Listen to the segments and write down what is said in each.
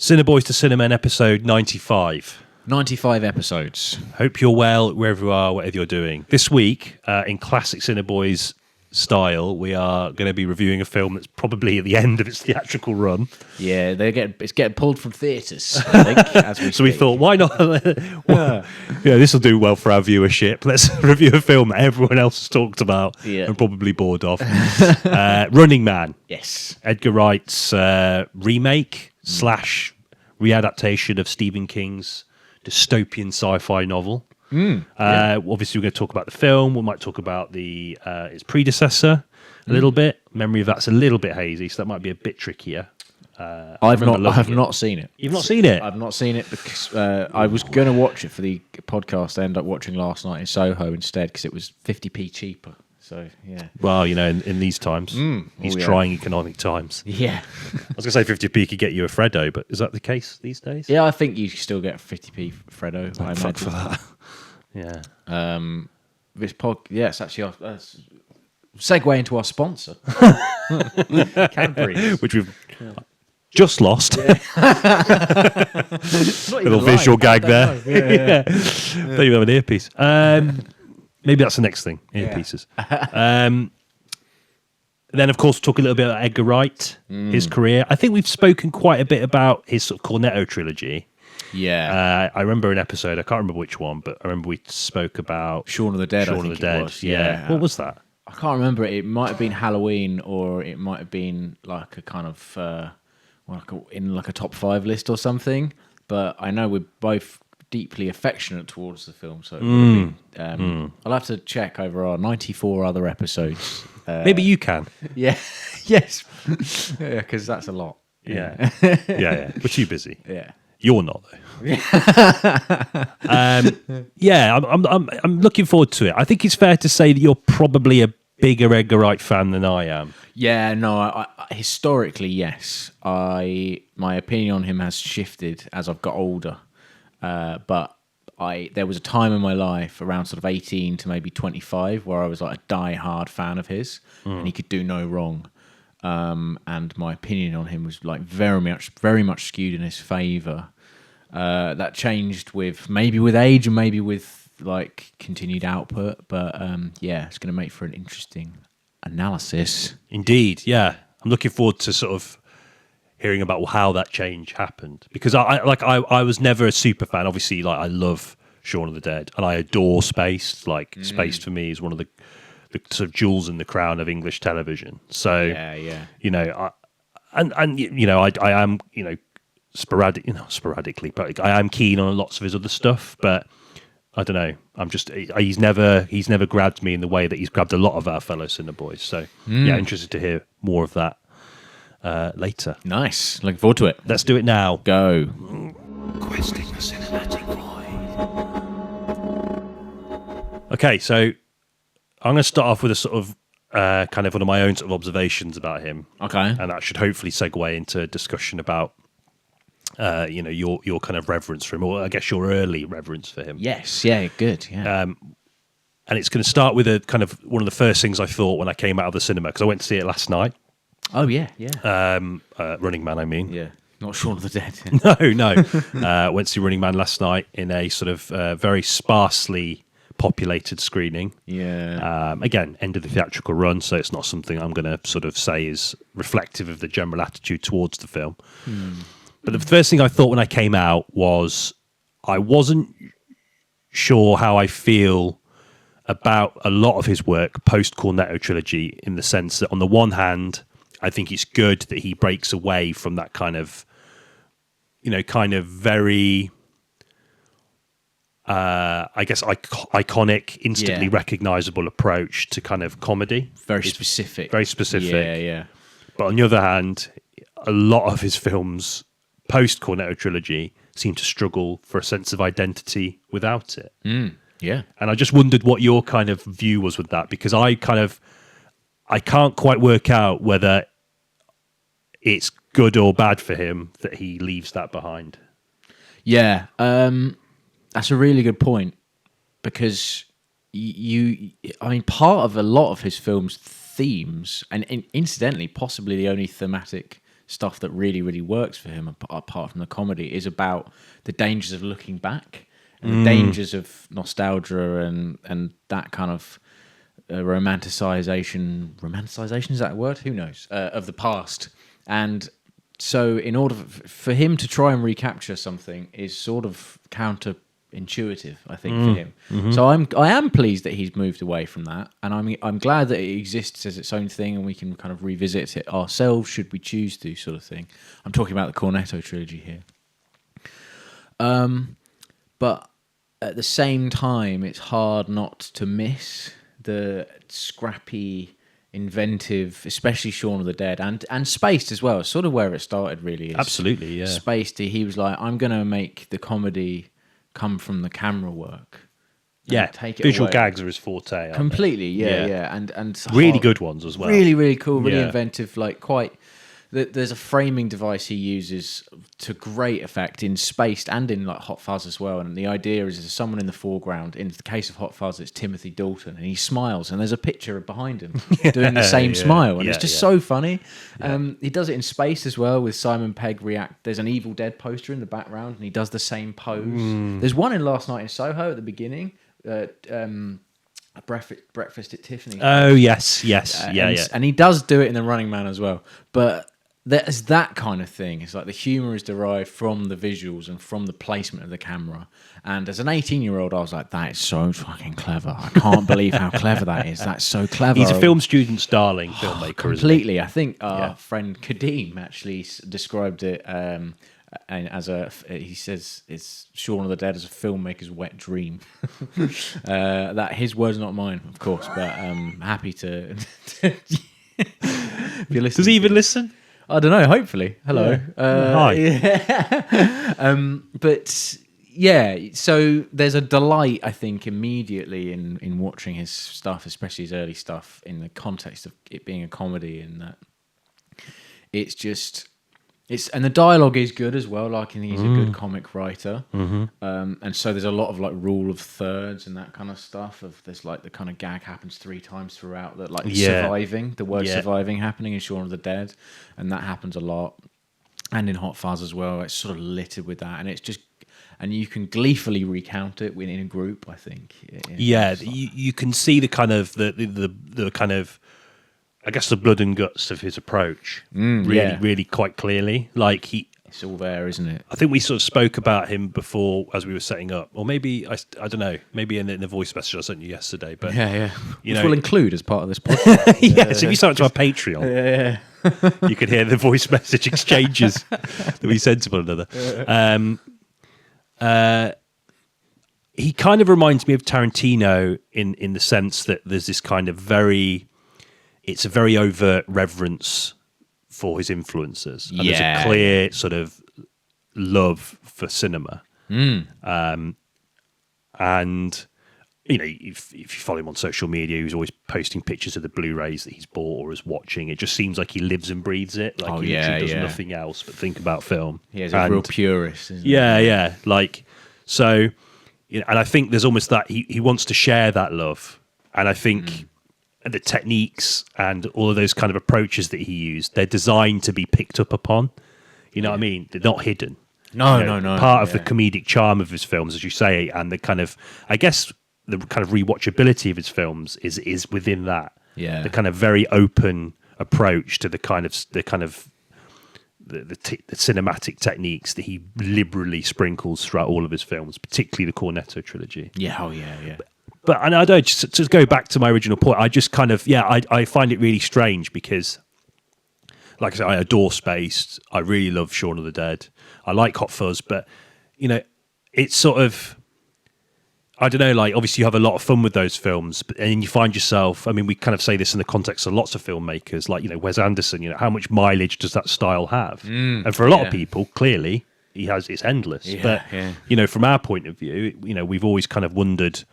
Cineboys to Cinemen episode 95. 95 episodes. Hope you're well wherever you are, whatever you're doing. This week, in classic Cineboys style, we are going to be reviewing a film that's probably at the end of its theatrical run. Yeah, it's getting pulled from theatres, I think, as we So we thought, why not? This will do well for our viewership. Let's review a film that everyone else has talked about and probably bored of. Running Man. Yes. Edgar Wright's remake / readaptation of Stephen King's dystopian sci-fi novel. Obviously, we're going to talk about the film. We might talk about its predecessor a little bit. Memory of that's a little bit hazy, so that might be a bit trickier. I have not seen it. You've not seen it? I've not seen it because I was going to watch it for the podcast. I ended up watching Last Night in Soho instead because it was 50p cheaper. So, yeah. Well, in these times, these trying economic times. Yeah. I was going to say 50p could get you a Freddo, but is that the case these days? Yeah, I think you still get 50p Freddo. I imagine. For that. Yeah. It's actually segue into our sponsor, Cadbury, which we've just lost. Yeah. Little visual gag there. Yeah. Don't even have an earpiece. Maybe that's the next thing, earpieces. Then, of course, talk a little bit about Edgar Wright, his career. I think we've spoken quite a bit about his sort of Cornetto trilogy. Yeah. I remember an episode, I can't remember which one, but I remember we spoke about Shaun of the Dead. Shaun of the Dead. Yeah. What was that? I can't remember. It might have been Halloween, or it might have been like a kind of in a top 5 list or something. But I know we're both deeply affectionate towards the film, so it would have been, I'll have to check over our 94 other episodes. Maybe you can. Yeah. Yes. Yeah, because that's a lot. Yeah. Yeah. But too busy. Yeah. You're not though. I'm looking forward to it. I think it's fair to say that you're probably a bigger Edgar Wright fan than I am. Yeah, no. I historically, yes. My opinion on him has shifted as I've got older. But there was a time in my life around sort of 18 to maybe 25 where I was like a die-hard fan of his, and he could do no wrong. And my opinion on him was like very much skewed in his favour. That changed with age and maybe with like continued output. But it's going to make for an interesting analysis. Indeed, yeah. I'm looking forward to sort of hearing about how that change happened, because I was never a super fan. Obviously, like I love Shaun of the Dead and I adore Spaced. Like Spaced for me is one of the sort of jewels in the crown of English television. So I am sporadically, but I am keen on lots of his other stuff. But I don't know. He's never grabbed me in the way that he's grabbed a lot of our fellow Cineboys. So interested to hear more of that later. Nice. Looking forward to it. Let's do it now. Go. Questing the cinematic void. Okay, so I'm going to start off with a sort of kind of one of my own sort of observations about him. Okay. And that should hopefully segue into a discussion about your kind of reverence for him, or I guess your early reverence for him. Yes. Yeah. Good. Yeah. And it's going to start with a kind of one of the first things I thought when I came out of the cinema, because I went to see it last night. Oh yeah. Yeah. Running Man, I mean. Yeah. Not Shaun of the Dead. No. Went to see Running Man last night in a sort of very sparsely populated screening. Yeah. Again, end of the theatrical run, so it's not something I'm going to sort of say is reflective of the general attitude towards the film. But the first thing I thought when I came out was I wasn't sure how I feel about a lot of his work post-Cornetto trilogy, in the sense that on the one hand, I think it's good that he breaks away from that kind of very iconic, instantly recognizable approach to kind of comedy. Very specific. Yeah. But on the other hand, a lot of his films post-Cornetto trilogy seem to struggle for a sense of identity without it. Yeah. And I just wondered what your kind of view was with that, because I can't quite work out whether it's good or bad for him that he leaves that behind. Yeah. That's a really good point, because part of a lot of his films' themes, and incidentally, possibly the only thematic stuff that really, really works for him, apart from the comedy, is about the dangers of looking back and the dangers of nostalgia and that kind of romanticization, is that a word? Who knows? Of the past. And so in order for him to try and recapture something is sort of counterintuitive, I think, for him. So I am pleased that he's moved away from that, and I'm glad that it exists as its own thing, and we can kind of revisit it ourselves should we choose to, sort of thing. I'm talking about the Cornetto trilogy here. But at the same time, it's hard not to miss the scrappy, inventive, especially Shaun of the Dead, and Spaced as well. It's sort of where it started, really. Is Absolutely, yeah. Spaced, he was like, I'm going to make the comedy come from the camera work. Yeah, take it visual away. gags are his forte. Aren't Completely, they? yeah. And Really good ones as well. Really, really cool, really Yeah. inventive, like quite... There's a framing device he uses to great effect in Spaced and in like Hot Fuzz as well. And the idea is there's someone in the foreground. In the case of Hot Fuzz, it's Timothy Dalton, and he smiles, and there's a picture behind him doing the same smile, and it's just so funny. He does it in Spaced as well with Simon Pegg react. There's an Evil Dead poster in the background, and he does the same pose. There's one in Last Night in Soho at the beginning. Breakfast at Tiffany's. Oh yes, And he does do it in The Running Man as well. But there's that kind of thing. It's like the humour is derived from the visuals and from the placement of the camera. And as an 18-year-old, I was like, that is so fucking clever. I can't believe how clever that is. That's so clever. He's a film student's darling filmmaker, Completely. I think our friend Kadeem actually described it as he says it's Shaun of the Dead as a filmmaker's wet dream. That his words, not mine, of course, but I'm happy to... If you're listening, Does he even listen? I don't know. Hopefully, hello. Hi. Yeah. But yeah, so there's a delight, I think, immediately in watching his stuff, especially his early stuff, in the context of it being a comedy, and that and the dialogue is good as well. Like, and he's a good comic writer, and so there's a lot of like rule of thirds and that kind of stuff. There's like the kind of gag happens 3 times throughout that, like surviving, the word surviving happening in Shaun of the Dead, and that happens a lot, and in Hot Fuzz as well. It's sort of littered with that, and it's just, and you can gleefully recount it in a group, I think. You can see the kind of the kind of, I guess, the blood and guts of his approach really quite clearly. Like it's all there, isn't it? I think we sort of spoke about him before as we were setting up, or maybe I don't know, maybe in the voice message I sent you yesterday. But Which we'll include as part of this podcast. So if you sign up to our Patreon, you can hear the voice message exchanges that we send to one another. He kind of reminds me of Tarantino in the sense that there's this kind of it's a very overt reverence for his influences. And there's a clear sort of love for cinema. And, you know, if you follow him on social media, he's always posting pictures of the Blu-rays that he's bought or is watching. It just seems like he lives and breathes it. Like he literally does nothing else but think about film. He's a real purist, isn't he? Yeah. Like, so, you know, and I think there's almost that he wants to share that love. And I think... the techniques and all of those kind of approaches that he used, they're designed to be picked up upon. You know what I mean? They're not hidden. No. Part of the comedic charm of his films, as you say, and the kind of, I guess, the kind of rewatchability of his films is within that. Yeah. The kind of very open approach to the cinematic techniques that he liberally sprinkles throughout all of his films, particularly the Cornetto trilogy. Yeah. But and I don't, just to go back to my original point, I just kind of, I find it really strange because, like I said, I adore Spaced. I really love Shaun of the Dead. I like Hot Fuzz, but, you know, it's sort of, I don't know, like, obviously you have a lot of fun with those films, but and you find yourself, I mean, we kind of say this in the context of lots of filmmakers, like, you know, Wes Anderson, you know, how much mileage does that style have? And for a lot of people, clearly, it's endless. But, you know, from our point of view, you know, we've always kind of wondered,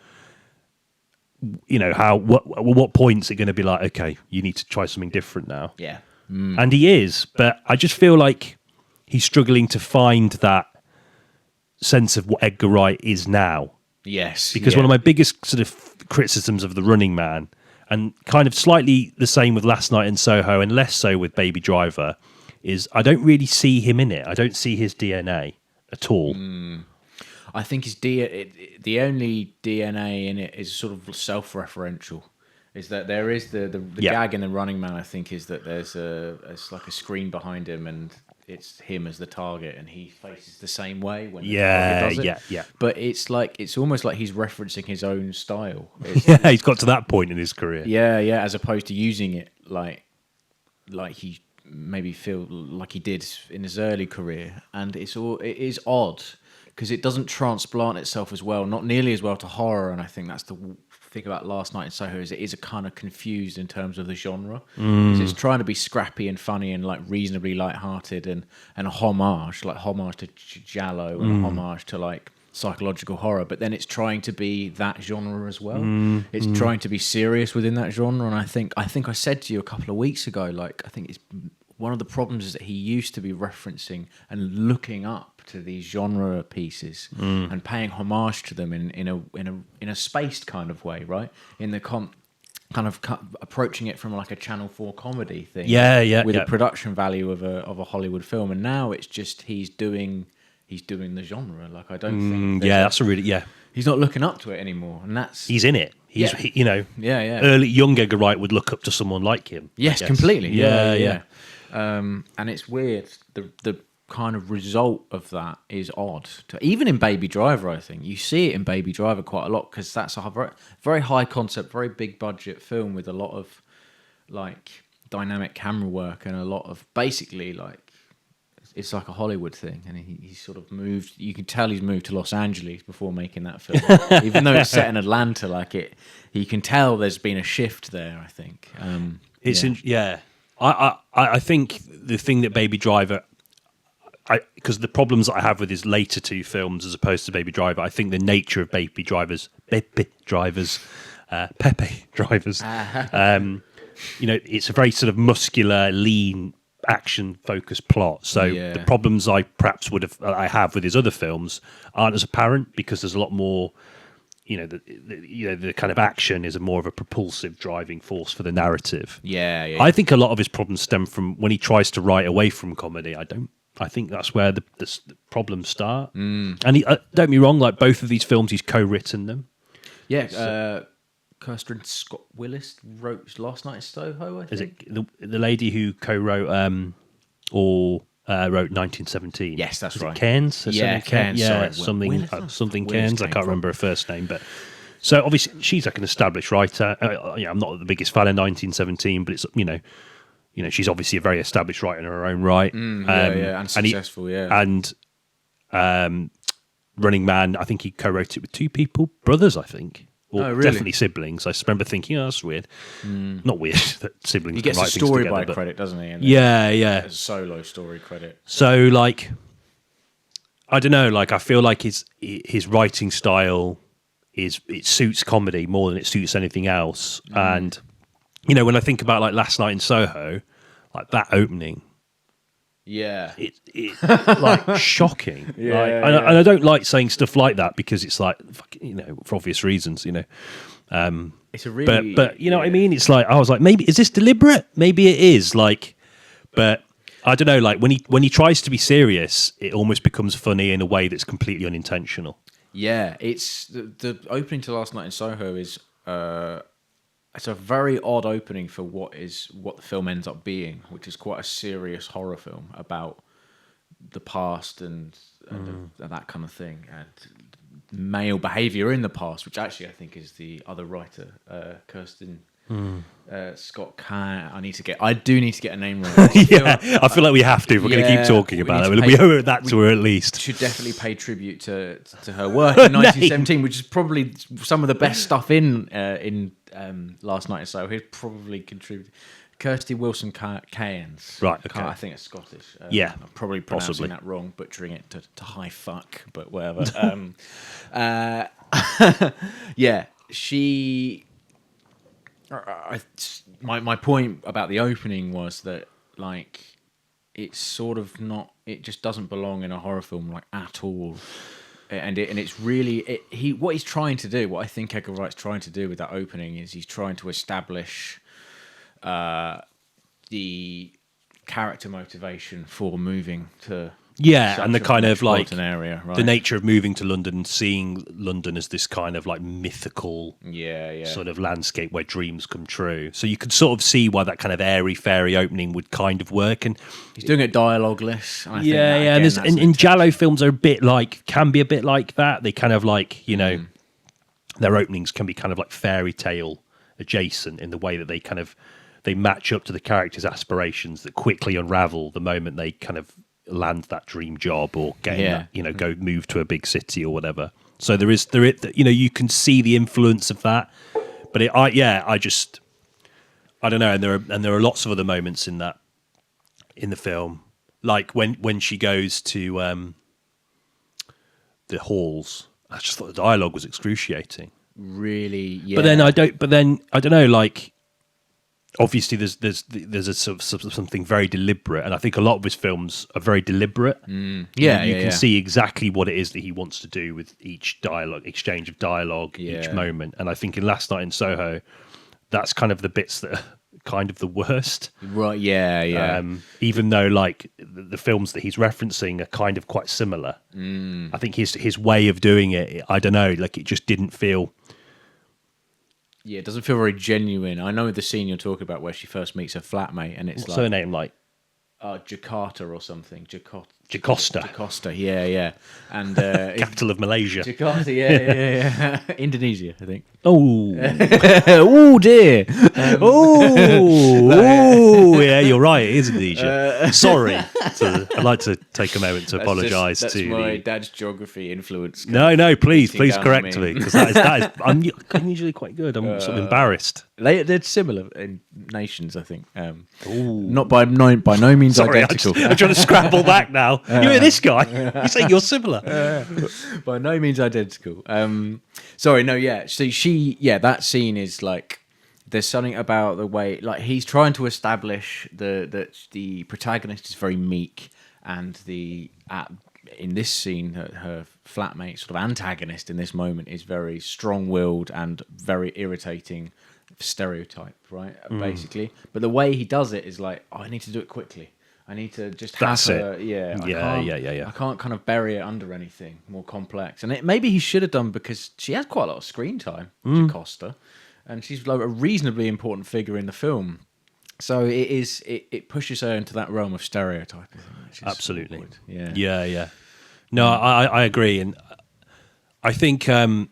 you know, what point's it going to be like, okay, you need to try something different now. Yeah. And he is, but I just feel like he's struggling to find that sense of what Edgar Wright is now. Yes. Because one of my biggest sort of criticisms of The Running Man, and kind of slightly the same with Last Night in Soho and less so with Baby Driver, is I don't really see him in it. I don't see his DNA at all. I think the only DNA in it is sort of self-referential. Is that there is the gag in The Running Man, I think, is that it's like a screen behind him and it's him as the target and he faces the same way when the target does it. Yeah. But it's almost like he's referencing his own style. Yeah, he's got to that point in his career. Yeah, as opposed to using it like he maybe feel like he did in his early career. And it is odd because it doesn't transplant itself as well, not nearly as well to horror. And I think that's the thing about Last Night in Soho is it is a kind of confused in terms of the genre. 'Cause it's trying to be scrappy and funny and like reasonably light-hearted and a homage to Giallo and a homage to like psychological horror, but then it's trying to be that genre as well. It's trying to be serious within that genre, and I think I said to you a couple of weeks ago, like I think it's one of the problems is that he used to be referencing and looking up to these genre pieces and paying homage to them in a spaced kind of way, right? In the kind of approaching it from like a Channel 4 comedy thing, with the production value of a Hollywood film, and now it's just he's doing the genre. Like I don't think he's not looking up to it anymore, and he's in it. Early young Edgar Wright would look up to someone like him. Yes, completely. Yeah. And it's weird. The kind of result of that is odd. Even in Baby Driver, I think you see it in Baby Driver quite a lot because that's a very, very high concept, very big budget film with a lot of like dynamic camera work and a lot of basically like it's like a Hollywood thing. And he sort of moved. You can tell he's moved to Los Angeles before making that film, even though it's set in Atlanta. Like it, you can tell there's been a shift there. I think I think the thing that Baby Driver, because the problems that I have with his later two films as opposed to Baby Driver, I think the nature of Pepe Drivers, it's a very sort of muscular, lean, action-focused plot. So the problems I have with his other films aren't as apparent because there's a lot more. The kind of action is more of a propulsive driving force for the narrative. Yeah. I think a lot of his problems stem from when he tries to write away from comedy. I think that's where the problems start. And he, don't get me wrong, like both of these films, he's co-written them. Yeah, Kirsten Scott Willis wrote Last Night in Soho, I think. Is it the lady who co-wrote wrote 1917? Yes, that's right. Cairns? Cairns. Yeah, sorry. something Cairns. I can't remember her first name, but so obviously she's like an established writer. I'm not the biggest fan of 1917, but it's she's obviously a very established writer in her own right. And successful. And Running Man, I think he co-wrote it with two people, brothers, I think. Or really? Definitely siblings. I remember thinking, that's weird. Not weird that siblings He can gets write a things story together, by credit, doesn't he? And yeah. A solo story credit. So, like, I don't know. Like, I feel like his writing style it suits comedy more than it suits anything else. And when I think about like Last Night in Soho, like that opening. Yeah, it's like shocking. And I don't like saying stuff like that because it's like for obvious reasons. It's a really, but you know what I mean. It's like I was like, maybe is this deliberate? Maybe it is. Like, but I don't know. Like when he tries to be serious, it almost becomes funny in a way that's completely unintentional. Yeah, it's the opening to Last Night in Soho is. It's a very odd opening for what the film ends up being, which is quite a serious horror film about the past and that kind of thing, and male behaviour in the past, which actually I think is the other writer, Kirsten Scott. I do need to get a name right. I feel like we have to. If we're going to keep talking about it. We owe that to her at least. Should definitely pay tribute to her work in 1917, which is probably some of the best stuff in Last Night in Soho. He's probably contributed. Kirsty Wilson Cairns. Right, okay. I think it's Scottish. I'm probably pronouncing possibly that wrong, butchering it to high fuck, but whatever. She... My point about the opening was that, like, it's sort of not... It just doesn't belong in a horror film, like, at all. And it's really... what he's trying to do, what I think Edgar Wright's trying to do with that opening is he's trying to establish the character motivation for moving to and the such a kind of like metropolitan area, right? the nature of moving to London, seeing London as this kind of like mythical sort of landscape where dreams come true. So you could sort of see why that kind of airy fairy opening would kind of work. And he's doing it dialogueless. And I think that, and, again, that's and Giallo films are a bit like, can be a bit like that. They kind of like, you know, their openings can be kind of like fairy tale adjacent in the way that they kind of, they match up to the characters' aspirations that quickly unravel the moment they kind of land that dream job or get that, you know, go move to a big city or whatever. So there is, you know, you can see the influence of that. But I don't know. And there are lots of other moments in that, in the film, like when she goes to the halls. I just thought the dialogue was excruciating. Really, yeah. But then I don't know, like, obviously there's a sort of something very deliberate, and I think a lot of his films are very deliberate. You can see exactly what it is that he wants to do with each exchange of dialogue, each moment. And I think in Last Night in Soho, that's kind of the bits that are kind of the worst. Right, even though like the films that he's referencing are kind of quite similar. I think his way of doing it, I don't know, like it just didn't feel... Yeah, it doesn't feel very genuine. I know the scene you're talking about where she first meets her flatmate, and it's What's her name like? Jakarta or something. Jacosta. Yeah. And capital of Malaysia. Jakarta, yeah. Indonesia, I think. Oh, Oh dear. Yeah, you're right. It is Indonesia. Sorry. I'd like to take a moment to apologise to. That's my dad's geography influence. No, please correct me. me, because that is. I'm usually quite good. I'm sort of embarrassed. They're similar in nations, I think. Not by no means Sorry, identical. I'm trying to scramble back now. You hear this guy? You say you're similar. By no means identical. Sorry, no, yeah. So that scene is like, there's something about the way, like, he's trying to establish that the protagonist is very meek, and in this scene, her flatmate, sort of antagonist in this moment, is very strong-willed and very irritating stereotype, right? Basically. But the way he does it is like, I need to do it quickly. I need to just have her. Yeah. I can't kind of bury it under anything more complex. And maybe he should have done, because she has quite a lot of screen time, Jacosta, and she's like a reasonably important figure in the film. So it pushes her into that realm of stereotyping. Absolutely. Awkward. Yeah. No, I agree, and I think because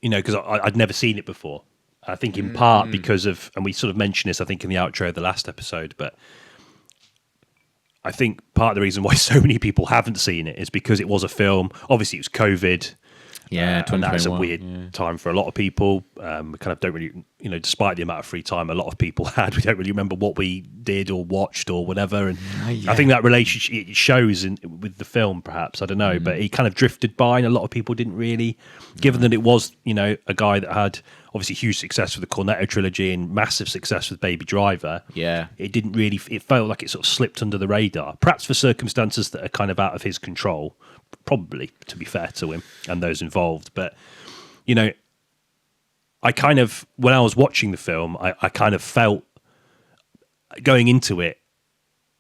I'd never seen it before. I think in part because of, and we sort of mentioned this, I think in the outro of the last episode, but I think part of the reason why so many people haven't seen it is because it was a film. Obviously, it was COVID. Yeah, and that's a weird time for a lot of people. We kind of don't really, despite the amount of free time a lot of people had, we don't really remember what we did or watched or whatever. And I think that relationship, it shows with the film, perhaps. I don't know, but he kind of drifted by, and a lot of people didn't really, given that it was, a guy that had obviously huge success with the Cornetto trilogy and massive success with Baby Driver. Yeah, it didn't really. It felt like it sort of slipped under the radar, perhaps for circumstances that are kind of out of his control. Probably, to be fair to him and those involved. But, I kind of, when I was watching the film, I kind of felt going into it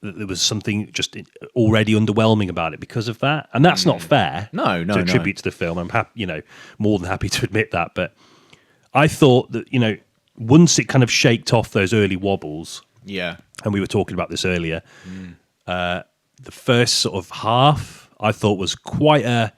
that there was something just already underwhelming about it because of that. And that's not fair to attribute to the film. I'm happy, more than happy to admit that. But I thought that, once it kind of shaked off those early wobbles, and we were talking about this earlier, the first sort of half, I thought was quite a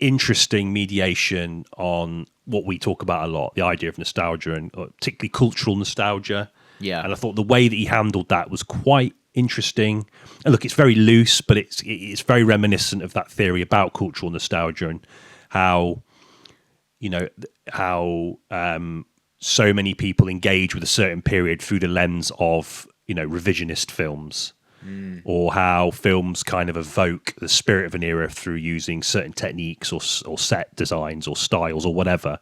interesting mediation on what we talk about a lot, the idea of nostalgia, and particularly cultural nostalgia. Yeah. And I thought the way that he handled that was quite interesting. And look, it's very loose, but it's very reminiscent of that theory about cultural nostalgia and how, so many people engage with a certain period through the lens of, revisionist films. Or how films kind of evoke the spirit of an era through using certain techniques or set designs or styles or whatever.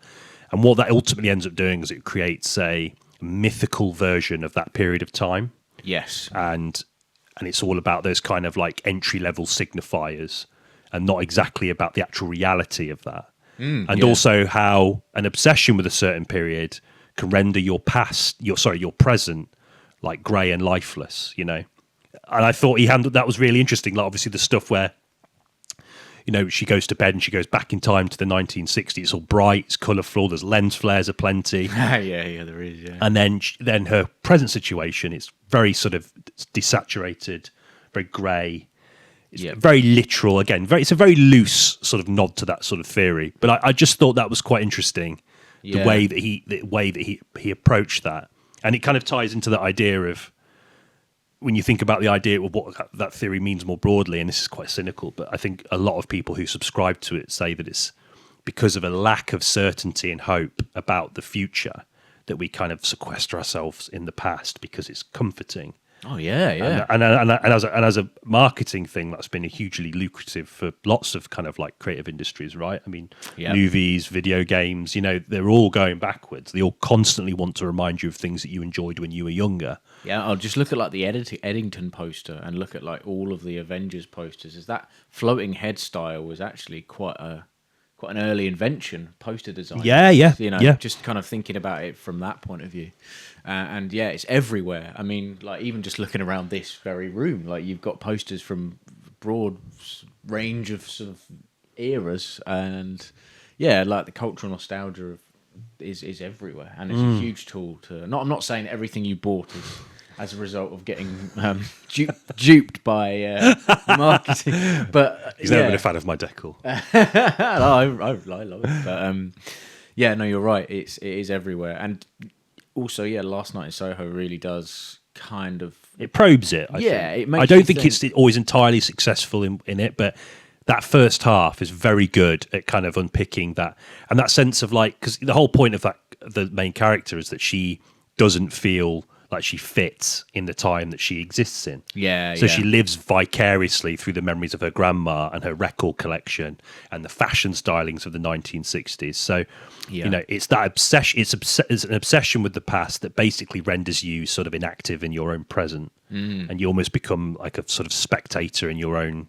And what that ultimately ends up doing is it creates a mythical version of that period of time. Yes. And it's all about those kind of like entry-level signifiers and not exactly about the actual reality of that. Also how an obsession with a certain period can render your present like grey and lifeless, you know. And I thought he handled that was really interesting. Like obviously the stuff where, you know, she goes to bed and she goes back in time to the 1960s. It's all bright, it's colourful. There's lens flares aplenty. yeah, there is. Yeah, And then her present situation, it's very sort of desaturated, very grey. It's very literal. Again, it's a very loose sort of nod to that sort of theory. But I just thought that was quite interesting, the way that he approached that, and it kind of ties into that idea of when you think about the idea of what that theory means more broadly. And this is quite cynical, but I think a lot of people who subscribe to it say that it's because of a lack of certainty and hope about the future that we kind of sequester ourselves in the past because it's comforting. Oh yeah. And as a marketing thing, that's been hugely lucrative for lots of kind of like creative industries, right? I mean, movies, video games, you know, they're all going backwards. They all constantly want to remind you of things that you enjoyed when you were younger. Yeah, I'll just look at like the Eddington poster and look at like all of the Avengers posters. Is that floating head style was actually quite an early invention, poster design. Yeah. You know, just kind of thinking about it from that point of view. And yeah, it's everywhere. I mean, like even just looking around this very room, like you've got posters from broad range of sort of eras, and yeah, like the cultural nostalgia is everywhere, and it's a huge tool to. I'm not saying everything you bought is as a result of getting duped by marketing, but he's never been a fan of my decor. I love it, but yeah, no, you're right. It is everywhere, and also, yeah, Last Night in Soho really does kind of it probes it. I think. It makes I don't think it's always entirely successful in it, but that first half is very good at kind of unpicking that and that sense of like, because the whole point of that the main character is that she doesn't feel like she fits in the time that she exists in. So she lives vicariously through the memories of her grandma and her record collection and the fashion stylings of the 1960s. So, you know, it's that obsession. It's an obsession with the past that basically renders you sort of inactive in your own present, and you almost become like a sort of spectator in your own,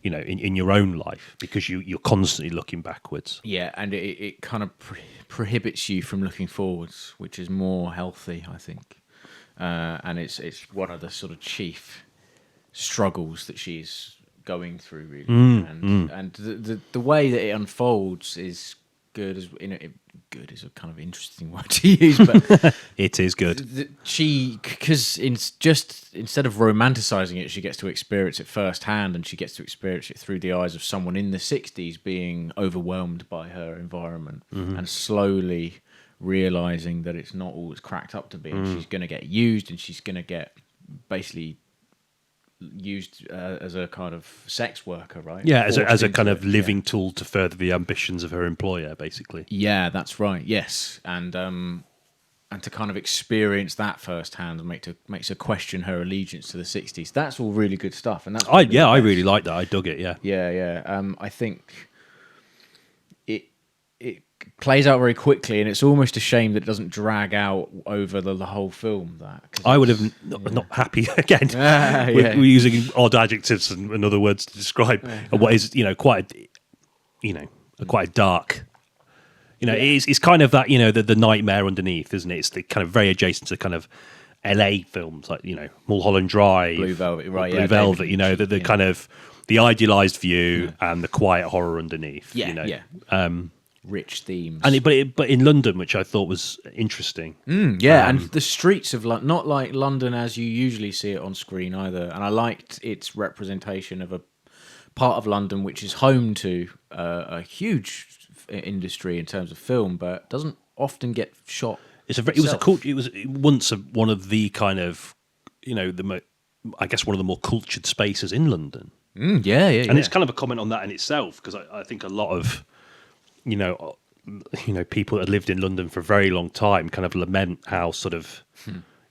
you know, in your own life because you're constantly looking backwards. Yeah, and it kind of prohibits you from looking forwards, which is more healthy, I think. And it's one of the sort of chief struggles that she's going through, really. And the way that it unfolds is good. Good is a kind of interesting word to use, but it is good. Because instead of romanticizing it, she gets to experience it firsthand, and she gets to experience it through the eyes of someone in the 60s being overwhelmed by her environment and slowly realizing that it's not all it's cracked up to be, and she's going to get used, and she's going to get basically used as a kind of sex worker, right? Yeah, as a kind of living tool to further the ambitions of her employer, basically. Yeah, that's right. Yes, and to kind of experience that firsthand makes her question her allegiance to the 60s. That's all really good stuff, and that's I really like that. I dug it. Yeah. I think it plays out very quickly, and it's almost a shame that it doesn't drag out over the whole film. I would have not happy again. We're using odd adjectives and other words to describe what is, you know, quite a dark. You know, it's kind of that, you know, the nightmare underneath, isn't it? It's the kind of very adjacent to kind of LA films like, you know, Mulholland Drive, Blue Velvet, right? Blue Velvet. You know, the kind of the idealized view and the quiet horror underneath. Yeah, you know? yeah. Rich themes, but in London, which I thought was interesting. And the streets of London, not like London as you usually see it on screen either. And I liked its representation of a part of London which is home to a huge industry in terms of film, but doesn't often get shot. It was once one of the kind of, you know, I guess one of the more cultured spaces in London. And it's kind of a comment on that in itself, because I think a lot of you know, people that have lived in London for a very long time kind of lament how sort of,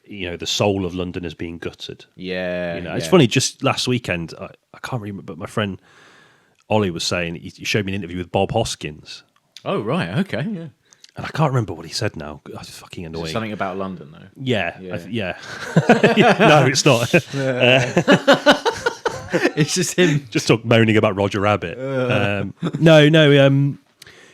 you know, the soul of London is being gutted. Yeah. You know, it's funny, just last weekend, I can't remember, but my friend Ollie was saying, he showed me an interview with Bob Hoskins. Oh, right. Okay. Yeah. And I can't remember what he said now. It's fucking annoying. Something about London, though. Yeah. No, it's not. It's just him. Just moaning about Roger Rabbit.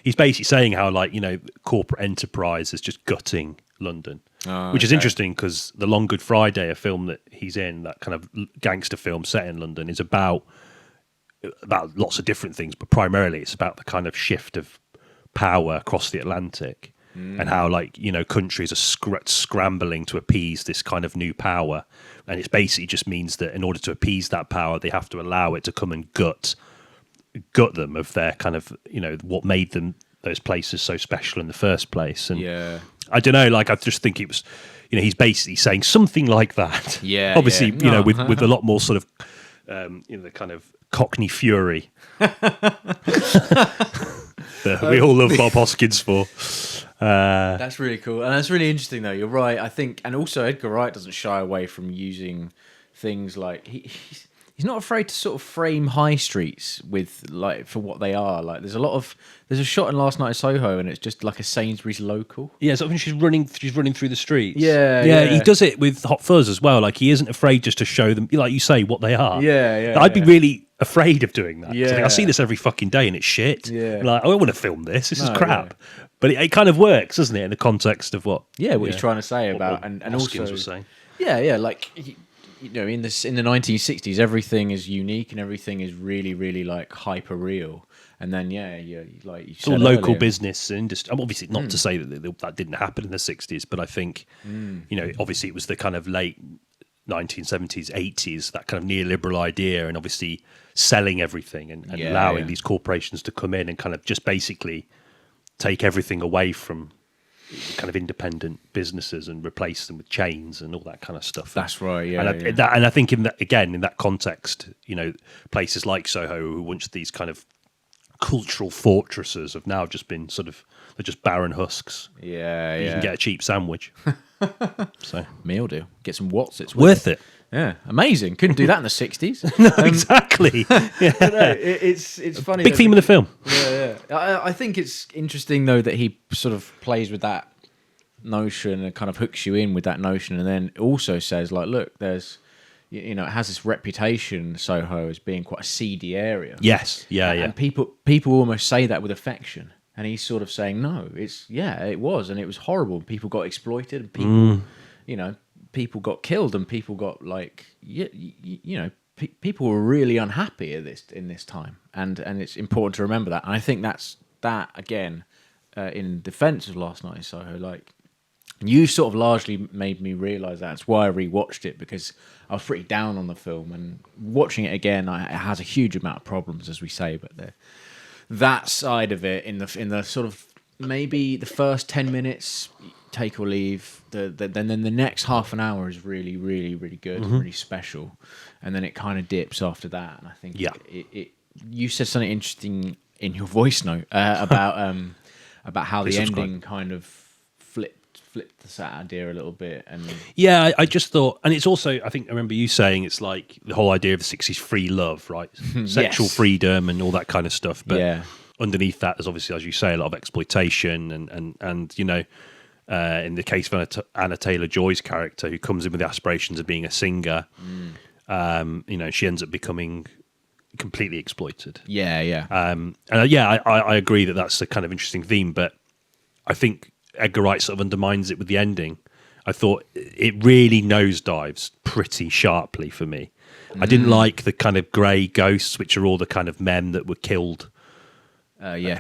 He's basically saying how, like, you know, corporate enterprise is just gutting London, Oh, which is okay. interesting because The Long Good Friday, a film that he's in, that kind of gangster film set in London, is about lots of different things, but primarily it's about the kind of shift of power across the Atlantic and how, like, you know, countries are scrambling to appease this kind of new power. And it basically just means that in order to appease that power, they have to allow it to come and gut them of their kind of, you know, what made them those places so special in the first place. And Yeah. I don't know, like, I just think it was, you know, he's basically saying something like that. Yeah, Obviously, yeah. you know, No. with a lot more sort of, you know, the kind of Cockney fury that we all love Bob Hoskins for. That's really cool, and that's really interesting. Though you're right, I think, and also Edgar Wright doesn't shy away from using things like he's not afraid to sort of frame high streets with, like, for what they are. Like, there's a shot in Last Night in Soho, and it's just like a Sainsbury's local. Yeah, so when she's running through the streets. Yeah. He does it with Hot Fuzz as well. Like, he isn't afraid just to show them, like you say, what they are. Yeah. I'd be really afraid of doing that. 'Cause I think, Yeah. I see this every fucking day and it's shit. Yeah. Like, I don't want to film this. This is No, crap. But it kind of works, doesn't it, in the context of what? Yeah, what he's trying to say about, what and Hoskins also, was saying. yeah, like, you know, in the 1960s, everything is unique and everything is really, really, like, hyper real. And then like you It's all said local earlier, business and industry. Obviously, not to say that didn't happen in the 60s, but I think, you know, obviously it was the kind of late 1970s, 80s, that kind of neoliberal idea, and obviously selling everything and allowing these corporations to come in and kind of just basically take everything away from kind of independent businesses and replace them with chains and all that kind of stuff. That's right. Yeah, And I think in that context, you know, places like Soho, who once these kind of cultural fortresses, have now just been they're just barren husks. yeah. You can get a cheap sandwich. So meal deal. Get some Watts. It's worth it. Yeah, amazing. Couldn't do that in the 60s. No, exactly. Yeah. It's funny. Big theme of the film. Yeah. I think it's interesting, though, that he sort of plays with that notion and kind of hooks you in with that notion, and then also says, like, look, there's, you know, it has this reputation, Soho, as being quite a seedy area. Yes. Yeah. And people almost say that with affection. And he's sort of saying, no, it was, and it was horrible. People got exploited, and people, you know, people got killed, and people got, like, you know, people were really unhappy in this time, and it's important to remember that. And I think that again, in defence of Last Night in Soho, like, you sort of largely made me realise that. That's why I rewatched it, because I was pretty down on the film, and watching it again, it has a huge amount of problems, as we say, but that side of it in the sort of maybe the first 10 minutes, take or leave. Then the next half an hour is really, really, really good, really special, and then it kind of dips after that. And I think you said something interesting in your voice note about how the ending kind of flipped this idea a little bit. And yeah, I just thought, and it's also, I think I remember you saying it's like the whole idea of the 60s free love, right? Sexual freedom and all that kind of stuff. But underneath that, there's obviously, as you say, a lot of exploitation and you know, in the case of Anna Taylor-Joy's character, who comes in with the aspirations of being a singer, you know, she ends up becoming completely exploited. Yeah. I agree that that's a kind of interesting theme, but I think Edgar Wright sort of undermines it with the ending. I thought it really nosedives pretty sharply for me. I didn't like the kind of grey ghosts, which are all the kind of men that were killed.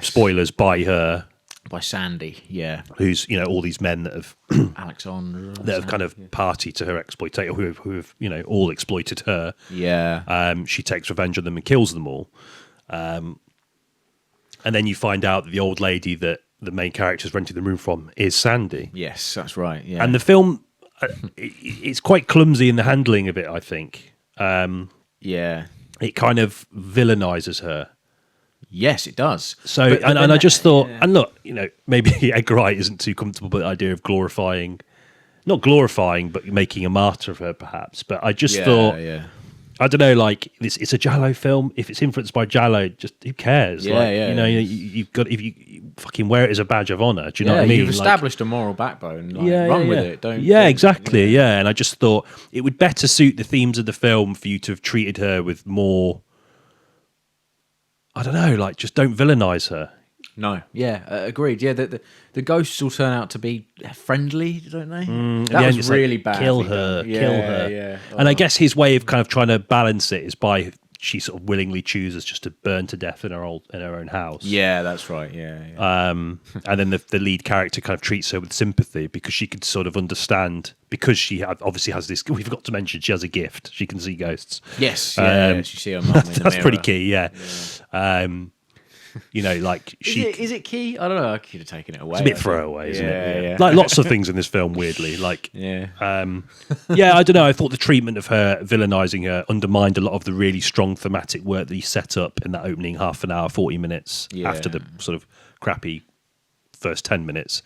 Spoilers, by her. By Sandy, yeah. Who's, you know, all these men that have Alexandra. that have kind of partied to her exploitation, who have, you know, all exploited her. Yeah. She takes revenge on them and kills them all. And then you find out that the old lady that the main character's renting the room from is Sandy. Yes, that's right. Yeah. And the film, it's quite clumsy in the handling of it, I think. Yeah. It kind of villainizes her. Yes, it does. So, and I just thought, and look, you know, maybe Edgar Wright isn't too comfortable with the idea of not glorifying, but making a martyr of her, perhaps. But I just thought, I don't know, like, it's a Giallo film. If it's influenced by Giallo, just who cares? You know, you've got, if you fucking wear it as a badge of honor. Do you know what I mean? You've established a moral backbone. Run with it. Don't. Yeah, exactly. Yeah, and I just thought it would better suit the themes of the film for you to have treated her with more. I don't know, like, just don't villainize her. No, yeah, agreed. Yeah, the ghosts all turn out to be friendly, don't they? At the That end, was it's really like, bad. kill her. Yeah. And I guess his way of kind of trying to balance it is by she sort of willingly chooses just to burn to death in her own house. Yeah, that's right. Yeah. And then the lead character kind of treats her with sympathy because she could sort of understand, because she obviously has this. We forgot to mention she has a gift. She can see ghosts. Yes. Yeah. She see her mum in the That's mirror. pretty key. Yeah. Like Is it key? I don't know. I could have taken it away. It's a bit throwaway, isn't it? Yeah. Like lots of things in this film, weirdly. Like, Yeah. I don't know. I thought the treatment of her, villainising her, undermined a lot of the really strong thematic work that he set up in that opening half an hour, 40 minutes after the sort of crappy first 10 minutes.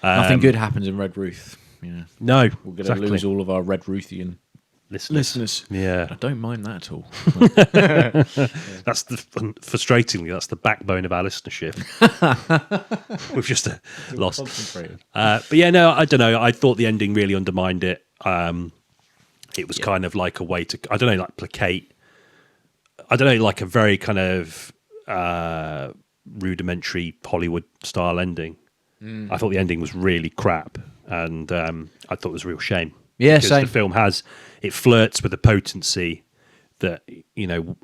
Nothing good happens in Red Ruth. Yeah. No, We're going to lose all of our Red Ruthian listeners. Yeah. I don't mind that at all. That's frustratingly, that's the backbone of our listenership. We've just lost. But yeah, no, I don't know. I thought the ending really undermined it. It was kind of like a way to, I don't know, like placate. I don't know, like a very kind of rudimentary Hollywood style ending. I thought the ending was really crap, and I thought it was a real shame. Yeah, because same. the film it flirts with a potency that, you know,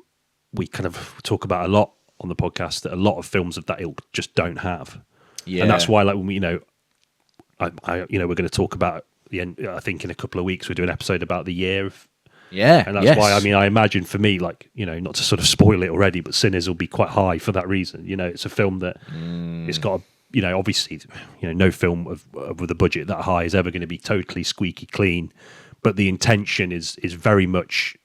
we kind of talk about a lot on the podcast, that a lot of films of that ilk just don't have. Yeah. And that's why, like, when we, you know, we're going to talk about the end. I think in a couple of weeks we'll do an episode about the year of, Yeah. and that's why, I mean, I imagine for me, like, you know, not to sort of spoil it already, but Sinners will be quite high for that reason. You know, it's a film that it's got a, you know, obviously, you know, no film with a budget that high is ever going to be totally squeaky clean, but the intention is very much,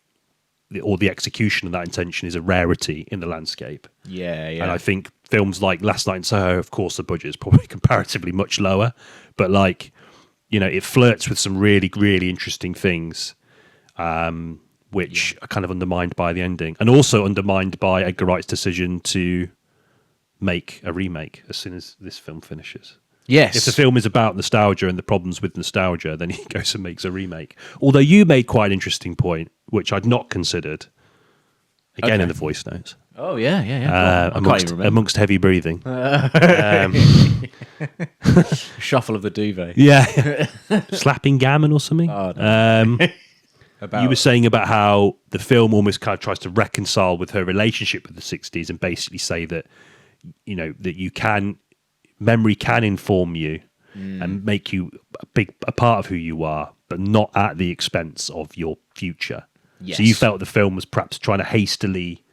or the execution of that intention is a rarity in the landscape. Yeah. And I think films like Last Night in Soho, of course, the budget is probably comparatively much lower, but, like, you know, it flirts with some really, really interesting things, which are kind of undermined by the ending, and also undermined by Edgar Wright's decision to make a remake as soon as this film finishes. Yes. If the film is about nostalgia and the problems with nostalgia, then he goes and makes a remake. Although you made quite an interesting point, which I'd not considered, again in the voice notes. Oh, yeah. Amongst heavy breathing. Shuffle of the duvet. Yeah. Slapping gammon or something. Oh, no. You were saying about how the film almost kind of tries to reconcile with her relationship with the 60s and basically say that, you know, that memory can inform you and make you a part of who you are, but not at the expense of your future. Yes. So you felt the film was perhaps trying to hastily...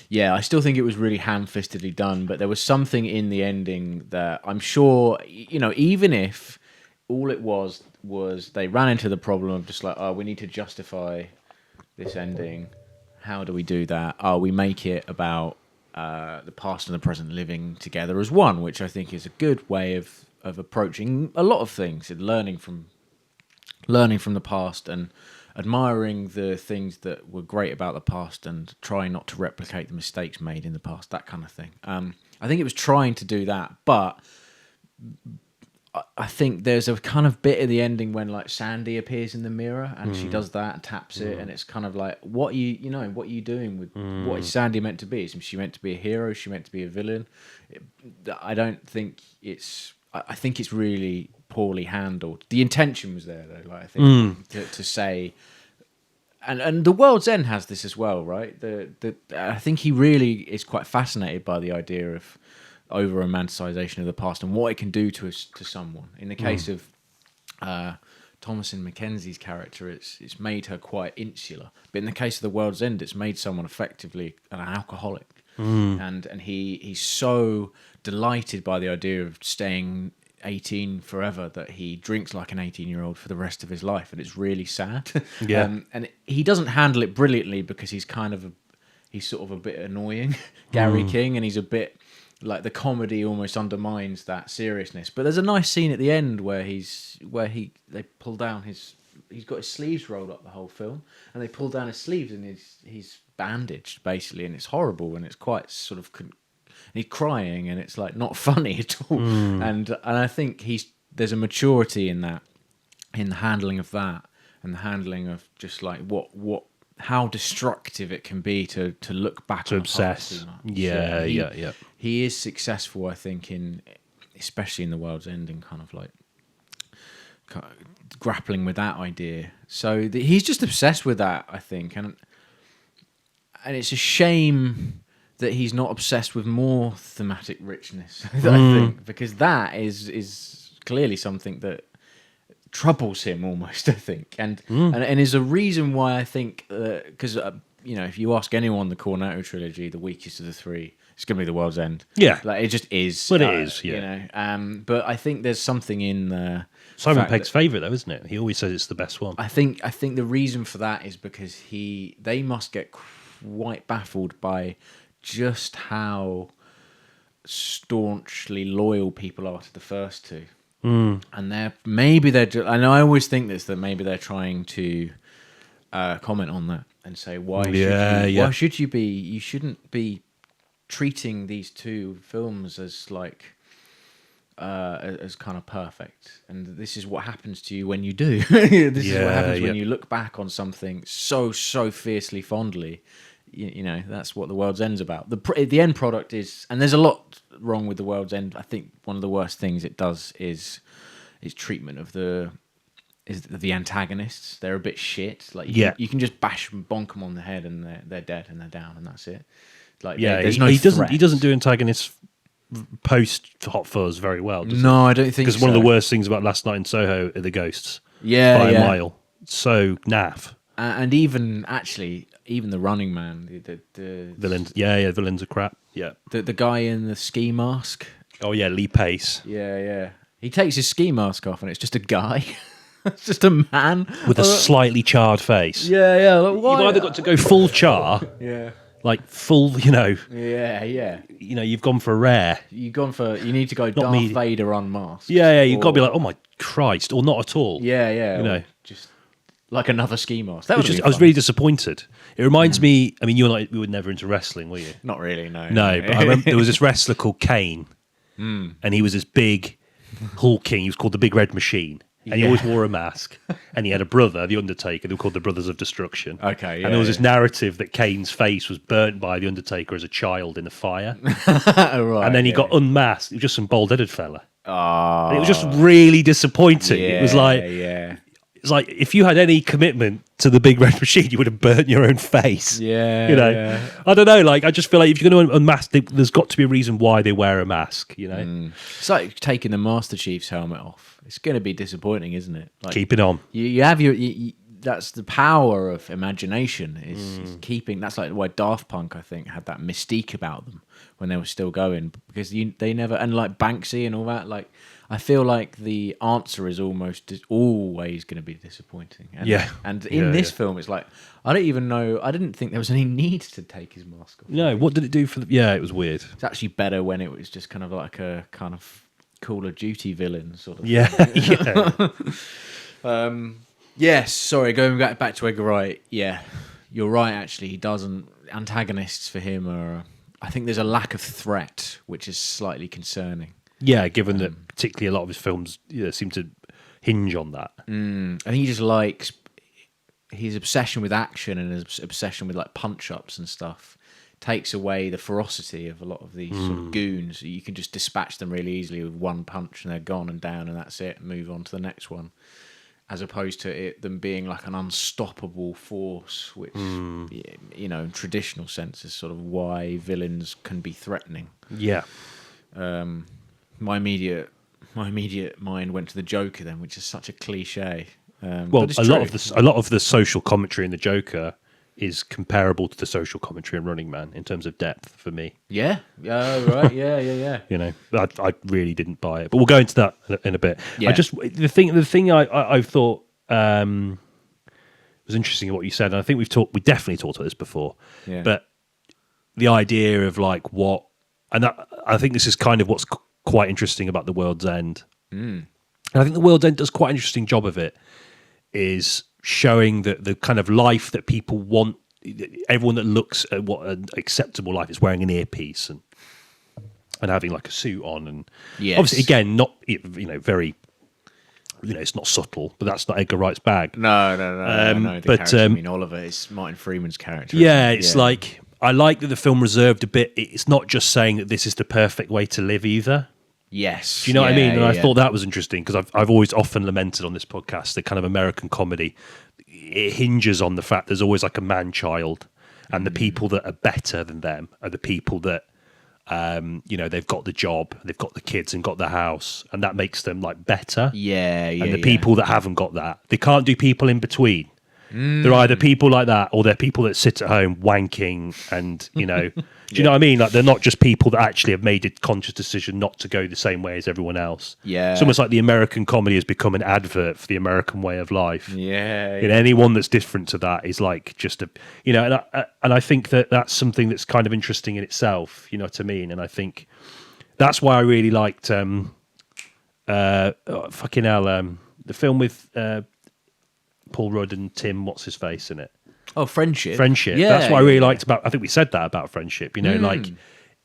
Yeah, I still think it was really ham-fistedly done, but there was something in the ending that I'm sure, you know, even if all it was they ran into the problem of just like, oh, we need to justify this ending. How do we do that? Oh, we make it about the past and the present living together as one, which I think is a good way of approaching a lot of things, and learning from the past and admiring the things that were great about the past and trying not to replicate the mistakes made in the past, that kind of thing. I think it was trying to do that, but I think there's a kind of bit at the ending when, like, Sandy appears in the mirror and she does that and taps it, and it's kind of like, what are you doing with what is Sandy meant to be? Is she meant to be a hero? Is she meant to be a villain? I don't think it's... I think it's really poorly handled. The intention was there, though. Like, I think to say, and the World's End has this as well, right? I think he really is quite fascinated by the idea of over romanticization of the past and what it can do to someone. In the case of Thomasin McKenzie's character, it's made her quite insular. But in the case of the World's End, it's made someone effectively an alcoholic. And he's so delighted by the idea of staying 18 forever that he drinks like an 18-year-old for the rest of his life, and it's really sad. And he doesn't handle it brilliantly because he's sort of a bit annoying, Gary King, and he's a bit like, the comedy almost undermines that seriousness. But there's a nice scene at the end where they pull down he's got his sleeves rolled up the whole film, and they pull down his sleeves and he's bandaged basically, and it's horrible, and it's quite sort of he's crying, and it's like not funny at all. And I think there's a maturity in that, in the handling of that, and the handling of just like what how destructive it can be to look back To on the past obsess. too much. Yeah, yeah. He is successful, I think, especially in The World's End, in kind of grappling with that idea. So he's just obsessed with that, I think, and it's a shame that he's not obsessed with more thematic richness. I think, because that is clearly something that troubles him almost. I think, and is a reason why I think because if you ask anyone the Cornetto trilogy, the weakest of the three, it's going to be The World's End. Yeah, like it just is. But it is. Yeah. But I think there's something in Simon Pegg's favourite, though, isn't it? He always says it's the best one. I think the reason for that is because they must get quite baffled by just how staunchly loyal people are to the first two. And and I always think this, that maybe they're trying to comment on that and say, why should you be? You shouldn't be treating these two films as like as kind of perfect, and this is what happens to you when you do. This is what happens when you look back on something so fiercely fondly. You know, that's what The World's End's about. The end product is, and there's a lot wrong with The World's End. I think one of the worst things it does is treatment of the antagonists. They're a bit shit. Like you can just bash them, bonk them on the head, and they're dead and they're down, and that's it. Like there's no threat. He doesn't do antagonists post Hot Fuzz very well. Does no, I don't think so. Because one of the worst things about Last Night in Soho are the ghosts. Yeah, by a mile. So naff. And even the Running Man, the villains. Yeah, villains are crap. Yeah. The guy in the ski mask. Oh yeah, Lee Pace. Yeah. He takes his ski mask off, and it's just a guy. It's just a man with a slightly charred face. Yeah. Like, why? You've either got to go full char. Yeah. Like full, Yeah. You've gone for rare. You need to go Darth Vader unmasked. Yeah. You've got to be like, oh my Christ, or not at all. Yeah. Just like another ski mask. That I was really disappointed. It reminds me. I mean, you and I, we were never into wrestling, were you? Not really. No. But I remember there was this wrestler called Kane, and he was this big, hulking. He was called the Big Red Machine. And he always wore a mask. And he had a brother, the Undertaker. They were called the Brothers of Destruction. Okay, and there was this narrative that Kane's face was burnt by the Undertaker as a child in a fire. Right, and then he got unmasked. He was just some bald-headed fella. Oh. And it was just really disappointing. It was like... Yeah. It's like, if you had any commitment to the Big Red Machine, you would have burnt your own face. Yeah. I don't know. Like, I just feel like if you're going to unmask, there's got to be a reason why they wear a mask, It's like taking the Master Chief's helmet off. It's going to be disappointing, isn't it? Like, keep it on. You have that's the power of imagination, is keeping... That's like why Daft Punk, I think, had that mystique about them when they were still going, because they never... And like Banksy and all that, like... I feel like the answer is always going to be disappointing. And in this film, it's like, I don't even know. I didn't think there was any need to take his mask off. No, what did it do for the... Yeah, it was weird. It's actually better when it was just kind of like a kind of Call of Duty villain sort of thing. Yes, sorry, going back to Edgar Wright. Yeah, you're right, actually. He doesn't... Antagonists for him are... I think there's a lack of threat, which is slightly concerning. Yeah, given that particularly a lot of his films seem to hinge on that. I think he just likes his obsession with action and his obsession with like punch-ups and stuff takes away the ferocity of a lot of these sort of goons. You can just dispatch them really easily with one punch and they're gone and down and that's it, and move on to the next one. As opposed to them being like an unstoppable force, which, in traditional sense is sort of why villains can be threatening. Yeah. My immediate mind went to the Joker then, which is such a cliche. Well, a lot of the social commentary in the Joker is comparable to the social commentary in Running Man in terms of depth for me. Yeah. Right. Yeah. I really didn't buy it, but we'll go into that in a bit. Yeah. The thing I thought was interesting in what you said, and I think we definitely talked about this before. Yeah. But the idea of like I think this is kind of what's quite interesting about The World's End. And I think The World's End does quite an interesting job of it, is showing the kind of life that people want. Everyone that looks at what an acceptable life is wearing an earpiece and having like a suit on, and obviously again not very it's not subtle, but that's not Edgar Wright's bag. No. The but, character, I mean, Oliver is Martin Freeman's character. Yeah, it's like, I like that the film reserved a bit. It's not just saying that this is the perfect way to live either. Yes. Do you know what I mean? And I thought that was interesting because I've always often lamented on this podcast the kind of American comedy. It hinges on the fact there's always like a man-child, and the people that are better than them are the people that, they've got the job, they've got the kids and got the house, and that makes them like better. And the people that haven't got that, they can't do people in between. They're either people like that, or they're people that sit at home wanking, and do you know what I mean? Like, they're not just people that actually have made a conscious decision not to go the same way as everyone else. It's almost like the American comedy has become an advert for the American way of life. Anyone that's different to that is like just and I think that's something that's kind of interesting in itself. You know what I mean? And I think that's why I really liked the film with Paul Rudd and Tim, what's his face in it? Oh, Friendship. That's what I really liked about. I think we said that about Friendship. Like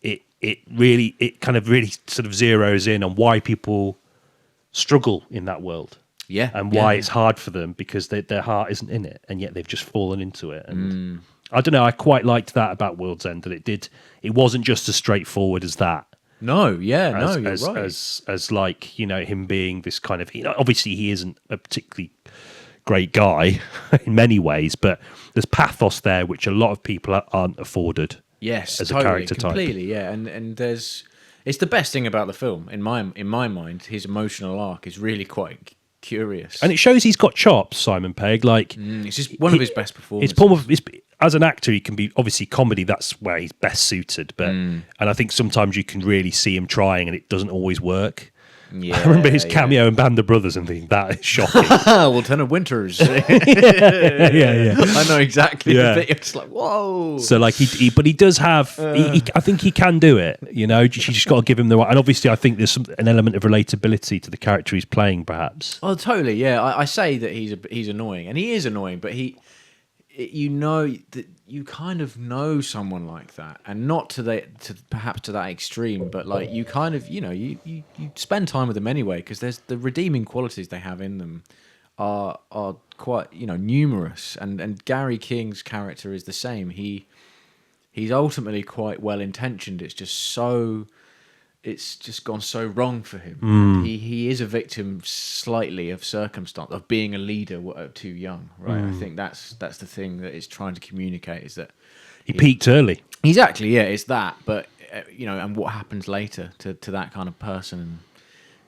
it kind of really sort of zeroes in on why people struggle in that world. And why it's hard for them because their heart isn't in it, and yet they've just fallen into it. And I don't know. I quite liked that about World's End, that it wasn't just as straightforward as that. You're right. As like him being this kind of obviously he isn't a particularly great guy in many ways, but there's pathos there which a lot of people aren't afforded. Yes, as totally, a character type. Completely, yeah. And it's the best thing about the film in my mind. His emotional arc is really quite curious, and it shows he's got chops. Simon Pegg, like it's just one of his best performances. As an actor, he can be obviously comedy. That's where he's best suited. But and I think sometimes you can really see him trying, and it doesn't always work. I remember his cameo in Band of Brothers and thinking that is shocking. Lieutenant Winters. I know exactly. The bit. It's like, whoa. So like he does have. I think he can do it. You just got to give him the right. And obviously, I think there's an element of relatability to the character he's playing, perhaps. Oh, totally. Yeah, I say that he's annoying, and he is annoying, but that you kind of know someone like that, and not perhaps to that extreme, but like you kind of you spend time with them anyway, because there's the redeeming qualities they have in them are quite numerous, and Gary King's character is the same. He's ultimately quite well intentioned. It's just gone so wrong for him. He is a victim slightly of circumstance, of being a leader too young, right? I think that's the thing that it's trying to communicate, is that he peaked early. Exactly, yeah, it's that. But and what happens later to that kind of person,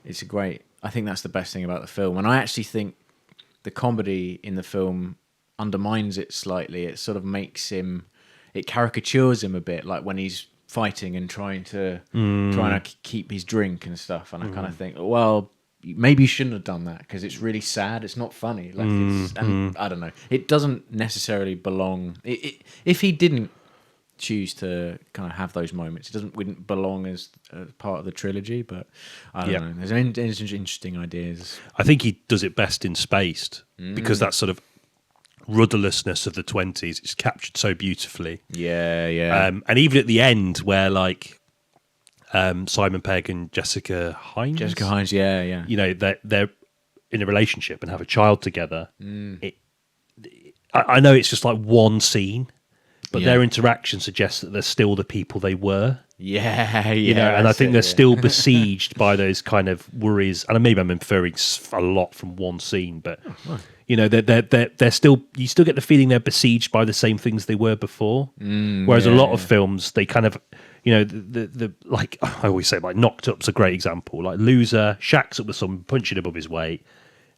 it's I think that's the best thing about the film. And I actually think the comedy in the film undermines it slightly. It sort of makes it caricatures him a bit, like when he's fighting and trying to keep his drink and stuff, and I kind of think, well, maybe you shouldn't have done that because it's really sad. It's not funny. Like, I don't know. It doesn't necessarily belong. If he didn't choose to kind of have those moments, wouldn't belong as part of the trilogy. But I don't know. There's interesting ideas. I think he does it best in Spaced because that sort of rudderlessness of the 20s is captured so beautifully. And even at the end where like Simon Pegg and Jessica Hines, they're in a relationship and have a child together. I know it's just like one scene, but their interaction suggests that they're still the people they were. And I think they're still besieged by those kind of worries. And maybe I'm inferring a lot from one scene, but they're still. You still get the feeling they're besieged by the same things they were before. Whereas a lot of films, they kind of, the like I always say, like Knocked Up's a great example. Like Loser, shacks up with someone punching above his weight,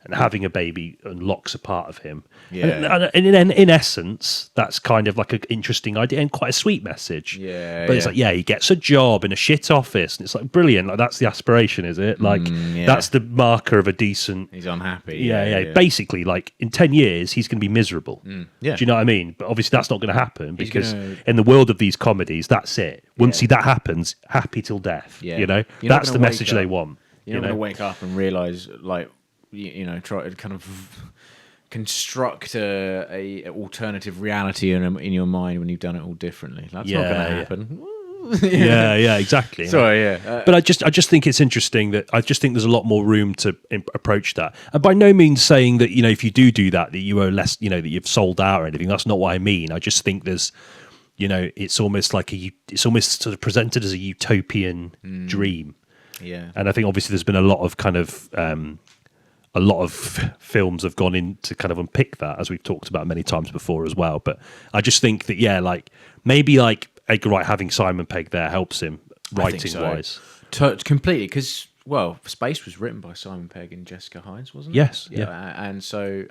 and having a baby unlocks a part of him. And in essence, that's kind of like an interesting idea and quite a sweet message. But it's like, he gets a job in a shit office, and it's like brilliant. Like that's the aspiration, is it? Like that's the marker of a decent. He's unhappy. Basically, like in 10 years, he's going to be miserable. Do you know what I mean? But obviously, that's not going to happen because in the world of these comedies, that's it. Once that happens, happy till death. That's the message they want. You're not going to wake up and realize like. Try to kind of construct a alternative reality in your mind when you've done it all differently. That's not going to happen. Yeah, exactly. Sorry, yeah. But I just think it's interesting that I just think there's a lot more room to approach that. And by no means saying that, you know, if you do that you owe less, you know, that you've sold out or anything. That's not what I mean. I just think there's, you know, it's almost like it's almost sort of presented as a utopian dream. Yeah. And I think obviously there's been a lot of kind of films have gone in to kind of unpick that, as we've talked about many times before as well. But I just think that, yeah, like maybe like Edgar Wright having Simon Pegg there helps him writing wise. Completely, because, well, Space was written by Simon Pegg and Jessica Hines, wasn't it? Yes. Yeah. And so,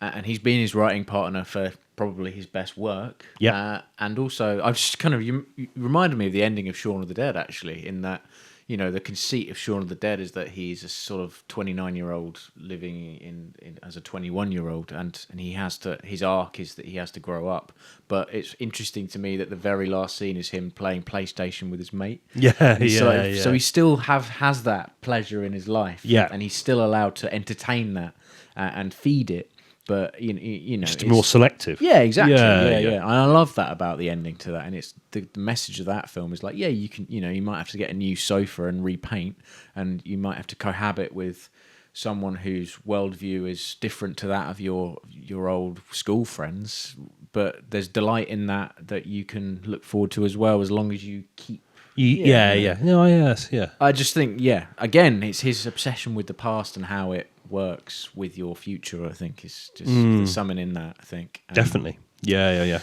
and he's been his writing partner for probably his best work. Yeah. And also, I've just kind of, you reminded me of the ending of Shaun of the Dead, actually, in that, you know, the conceit of Shaun of the Dead is that he's a sort of 29-year-old living in as a 21-year-old, and he has to, his arc is that he has to grow up. But it's interesting to me that the very last scene is him playing PlayStation with his mate. So he still has that pleasure in his life. Yeah. And he's still allowed to entertain that and feed it. But you know, Just more selective. Yeah, exactly. Yeah. And I love that about the ending to that. And it's the message of that film is like, yeah, you can, you know, you might have to get a new sofa and repaint, and you might have to cohabit with someone whose worldview is different to that of your old school friends. But there's delight in that you can look forward to as well, as long as you keep. Yeah. No, yes, yeah. I just think, again, it's his obsession with the past and how it works with your future. I think is just there's something in that. I think Definitely. Yeah.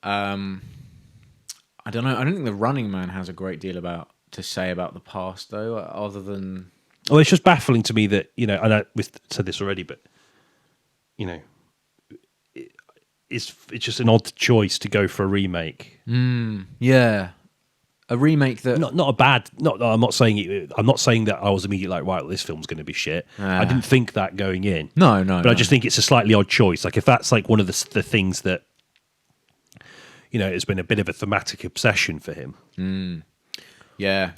I don't know. I don't think The Running Man has a great deal to say about the past, though, other than. Well, it's just baffling to me that, you know, and we've said this already, but you know, it's just an odd choice to go for a remake. Yeah. A remake that not a bad. I'm not saying that I was immediately like, right, well, this film's going to be shit. I didn't think that going in. No. But I just think it's a slightly odd choice. Like if that's like one of the things that, you know, has been a bit of a thematic obsession for him. Yeah,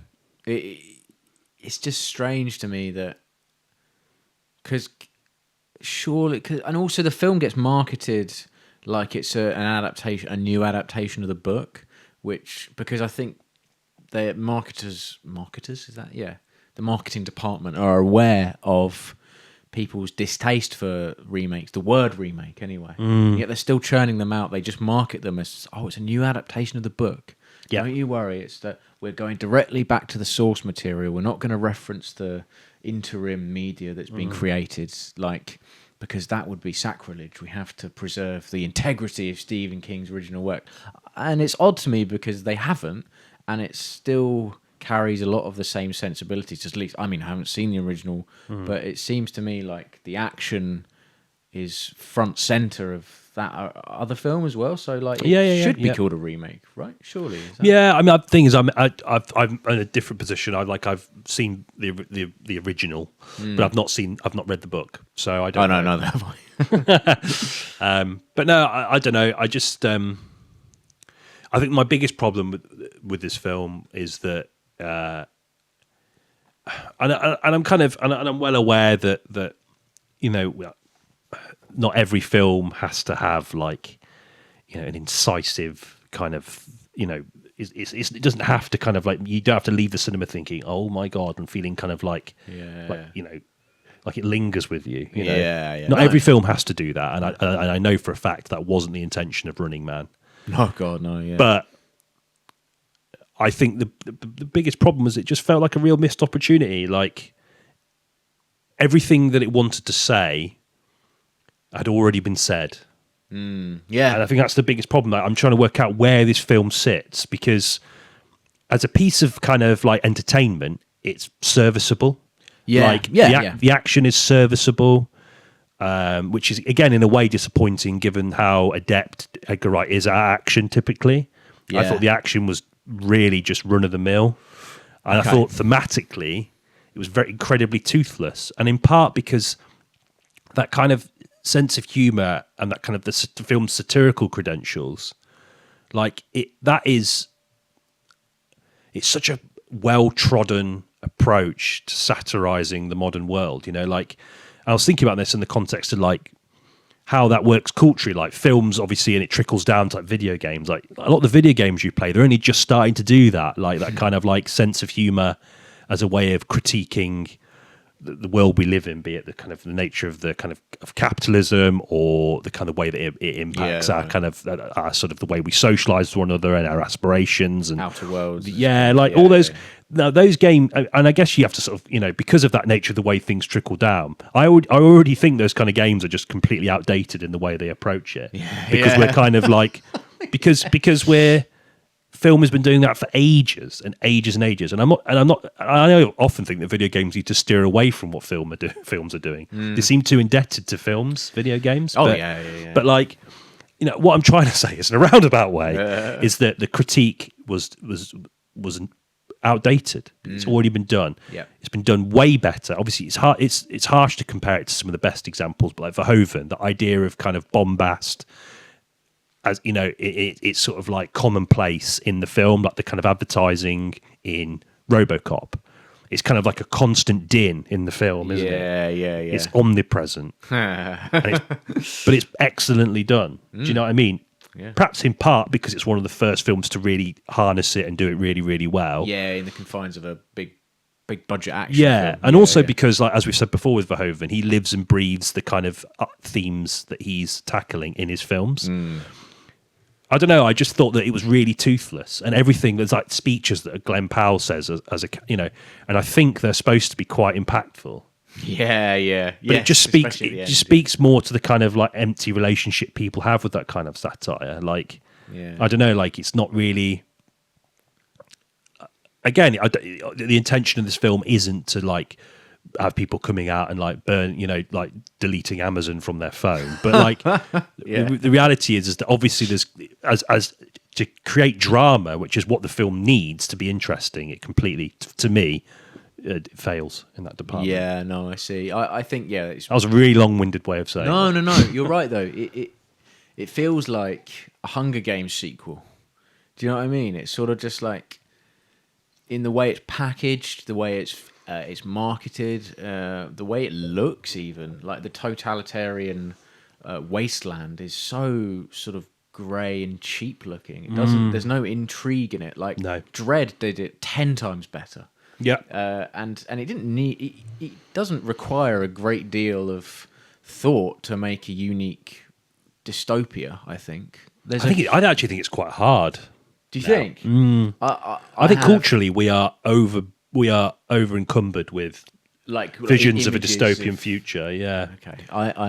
it's just strange to me that because surely, and also the film gets marketed like it's an adaptation, a new adaptation of the book, which because I think. The marketers, is that? Yeah. The marketing department are aware of people's distaste for remakes, the word remake anyway. Yet they're still churning them out. They just market them as, it's a new adaptation of the book. Yeah. Don't you worry. It's that we're going directly back to the source material. We're not going to reference the interim media that's been created, because that would be sacrilege. We have to preserve the integrity of Stephen King's original work. And it's odd to me because they haven't. And it still carries a lot of the same sensibilities. At least, I mean, I haven't seen the original, but it seems to me like the action is front center of that other film as well. So, like, it should be called a remake, right? Surely. Yeah, I mean, the thing is, I'm in a different position. I've seen the original, but I've not read the book, so I don't. Oh no, have I? But no, I don't know. I just. I think my biggest problem with this film is that, and I'm well aware that you know, not every film has to have like, you know, an incisive kind of, you know, it doesn't have to kind of like, you don't have to leave the cinema thinking, oh my god, and feeling kind of like you know, like it lingers with you. You know, not every film has to do that, and I know for a fact that wasn't the intention of Running Man. Oh God, no! Yeah, but I think the biggest problem was it just felt like a real missed opportunity. Like everything that it wanted to say had already been said. Yeah, and I think that's the biggest problem. Like, I'm trying to work out where this film sits because, as a piece of kind of like entertainment, it's serviceable. The action is serviceable. Which is, again, in a way disappointing given how adept Edgar Wright is at action typically. Yeah. I thought the action was really just run-of-the-mill. And I thought thematically it was very incredibly toothless. And in part because that kind of sense of humour and that kind of the film's satirical credentials, like it's such a well-trodden approach to satirising the modern world, you know, like I was thinking about this in the context of like how that works culturally, like films, obviously, and it trickles down to like video games. Like a lot of the video games you play, they're only just starting to do that, like that kind of like sense of humor as a way of critiquing the world we live in, be it the kind of the nature of the kind of capitalism or the kind of way that it impacts our kind of our sort of the way we socialize with one another and our aspirations and Outer Worlds. all those. Now those games, and I guess you have to sort of, because of that nature of the way things trickle down. I already think those kind of games are just completely outdated in the way they approach it, because we're kind of like because film has been doing that for ages and ages and ages, and I often think that video games need to steer away from what films are doing. They seem too indebted to video games. But like, what I'm trying to say is, in a roundabout way, is that the critique was outdated. It's already been done. It's been done way better. Obviously, it's hard. It's harsh to compare it to some of the best examples, but like Verhoeven, the idea of kind of bombast, as it's sort of like commonplace in the film, like the kind of advertising in RoboCop. It's kind of like a constant din in the film, isn't it? Yeah. It's omnipresent, but it's excellently done. Do you know what I mean? Yeah. Perhaps in part because it's one of the first films to really harness it and do it really, really well. Yeah, in the confines of a big budget action film. And also because, like as we've said before with Verhoeven, he lives and breathes the kind of themes that he's tackling in his films. I don't know. I just thought that it was really toothless, and everything. There's like speeches that Glenn Powell says as a and I think they're supposed to be quite impactful. Yeah. But it just speaks more to the kind of like empty relationship people have with that kind of satire. Like, I don't know. Like, it's not really. Again, the intention of this film isn't to like have people coming out and like burn, like deleting Amazon from their phone. But like, the reality is that obviously there's as to create drama, which is what the film needs to be interesting. It completely, to me, it fails in that department. Yeah, no, I see. I think that was a really long-winded way of saying. No. You're right though. It feels like a Hunger Games sequel. Do you know what I mean? It's sort of just like in the way it's packaged, the way it's marketed, the way it looks, even like the totalitarian wasteland is so sort of grey and cheap looking. It doesn't. There's no intrigue in it. Like Dread did it 10 times better. Yeah, and it didn't need. It doesn't require a great deal of thought to make a unique dystopia. I think. I actually think it's quite hard. Do you think? I think culturally we are over encumbered with like visions of a dystopian future. Yeah. Okay.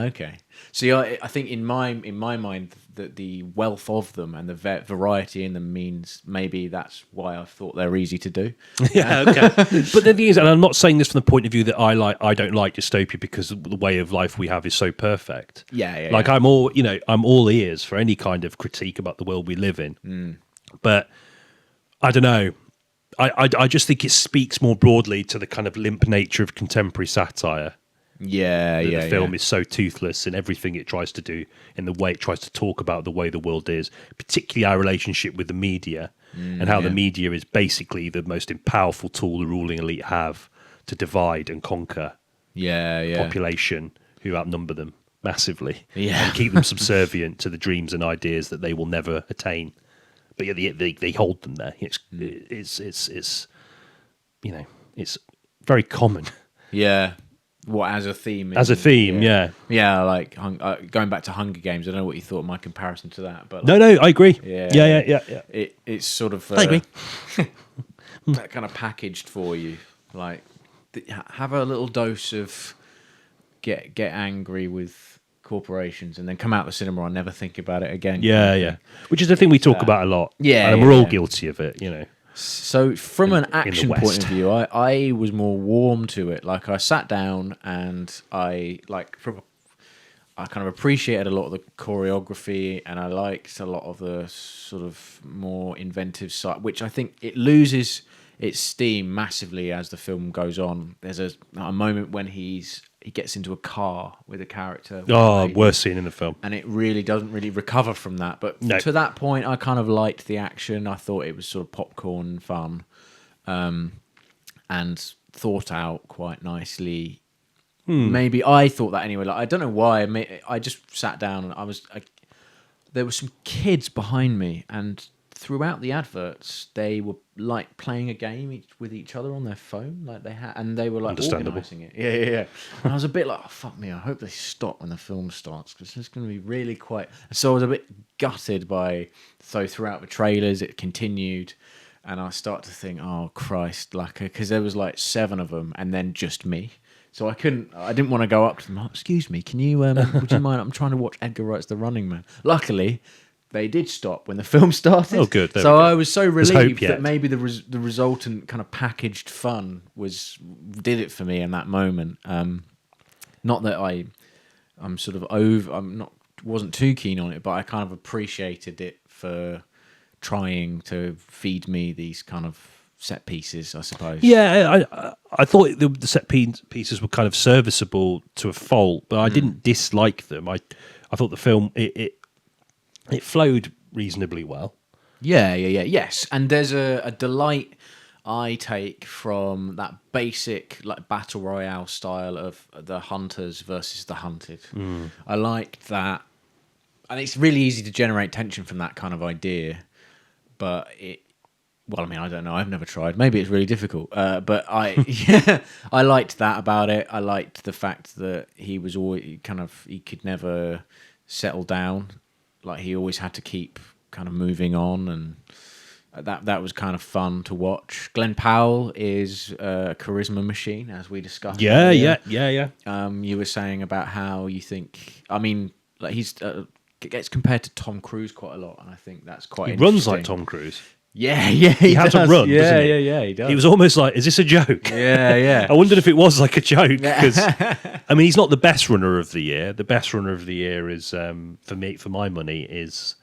Okay. See, I think in my mind that the wealth of them and the variety in them means maybe that's why I thought they're easy to do. Yeah. Okay. But the thing is, and I'm not saying this from the point of view that I don't like dystopia because the way of life we have is so perfect. Yeah. Like I'm all ears for any kind of critique about the world we live in. But I don't know. I just think it speaks more broadly to the kind of limp nature of contemporary satire. The film is so toothless in everything it tries to do, in the way it tries to talk about the way the world is, particularly our relationship with the media and how the media is basically the most powerful tool the ruling elite have to divide and conquer population who outnumber them massively and keep them subservient to the dreams and ideas that they will never attain. But they hold them there. It's very common. Yeah. What as a theme? Yeah. Like going back to Hunger Games. I don't know what you thought of my comparison to that, but like, no, I agree. Yeah. It's sort of I agree. That kind of packaged for you. Like have a little dose of get angry with corporations and then come out the cinema and never think about it again. Yeah. Which is the thing we talk about a lot. And we're all guilty of it, So from an action point of view, I was more warm to it. Like I sat down and I kind of appreciated a lot of the choreography and I liked a lot of the sort of more inventive side, which I think it loses its steam massively as the film goes on. There's a moment when he gets into a car with a character. Worst scene in the film. And it really doesn't really recover from that. But to that point, I kind of liked the action. I thought it was sort of popcorn fun and thought out quite nicely. Maybe I thought that anyway. Like, I don't know why. I just sat down and there were some kids behind me, and throughout the adverts, they were like playing a game with each other on their phone, like and they were like organising it. Yeah. And I was a bit like, oh fuck me! I hope they stop when the film starts because it's going to be really quite. So I was a bit gutted So throughout the trailers, it continued, and I start to think, oh Christ, like because there was like 7 of them, and then just me. So I didn't want to go up to them. Like, excuse me, can you? Would you mind? I'm trying to watch Edgar Wright's The Running Man. Luckily, they did stop when the film started. Oh, good. So I was so relieved that maybe the resultant kind of packaged fun did it for me in that moment. Not that I'm sort of wasn't too keen on it, but I kind of appreciated it for trying to feed me these kind of set pieces, I suppose. Yeah, I thought the set pieces were kind of serviceable to a fault, but I didn't dislike them. I thought the film it flowed reasonably well. Yes, and there's a delight I take from that basic like battle royale style of the hunters versus the hunted. I liked that, and it's really easy to generate tension from that kind of idea, but well, I mean, I don't know. I've never tried. Maybe it's really difficult. But I liked that about it. I liked the fact that he was always he could never settle down. Like he always had to keep kind of moving on, and that was kind of fun to watch. Glenn Powell is a charisma machine, as we discussed. Yeah. You were saying about how you think. I mean, like he's gets compared to Tom Cruise quite a lot, and I think that's quite. He runs like Tom Cruise. Yeah, he had to run, doesn't he? Yeah, he does. He was almost like, is this a joke? Yeah. I wondered if it was like a joke, because, I mean, he's not the best runner of the year. The best runner of the year is, for my money, is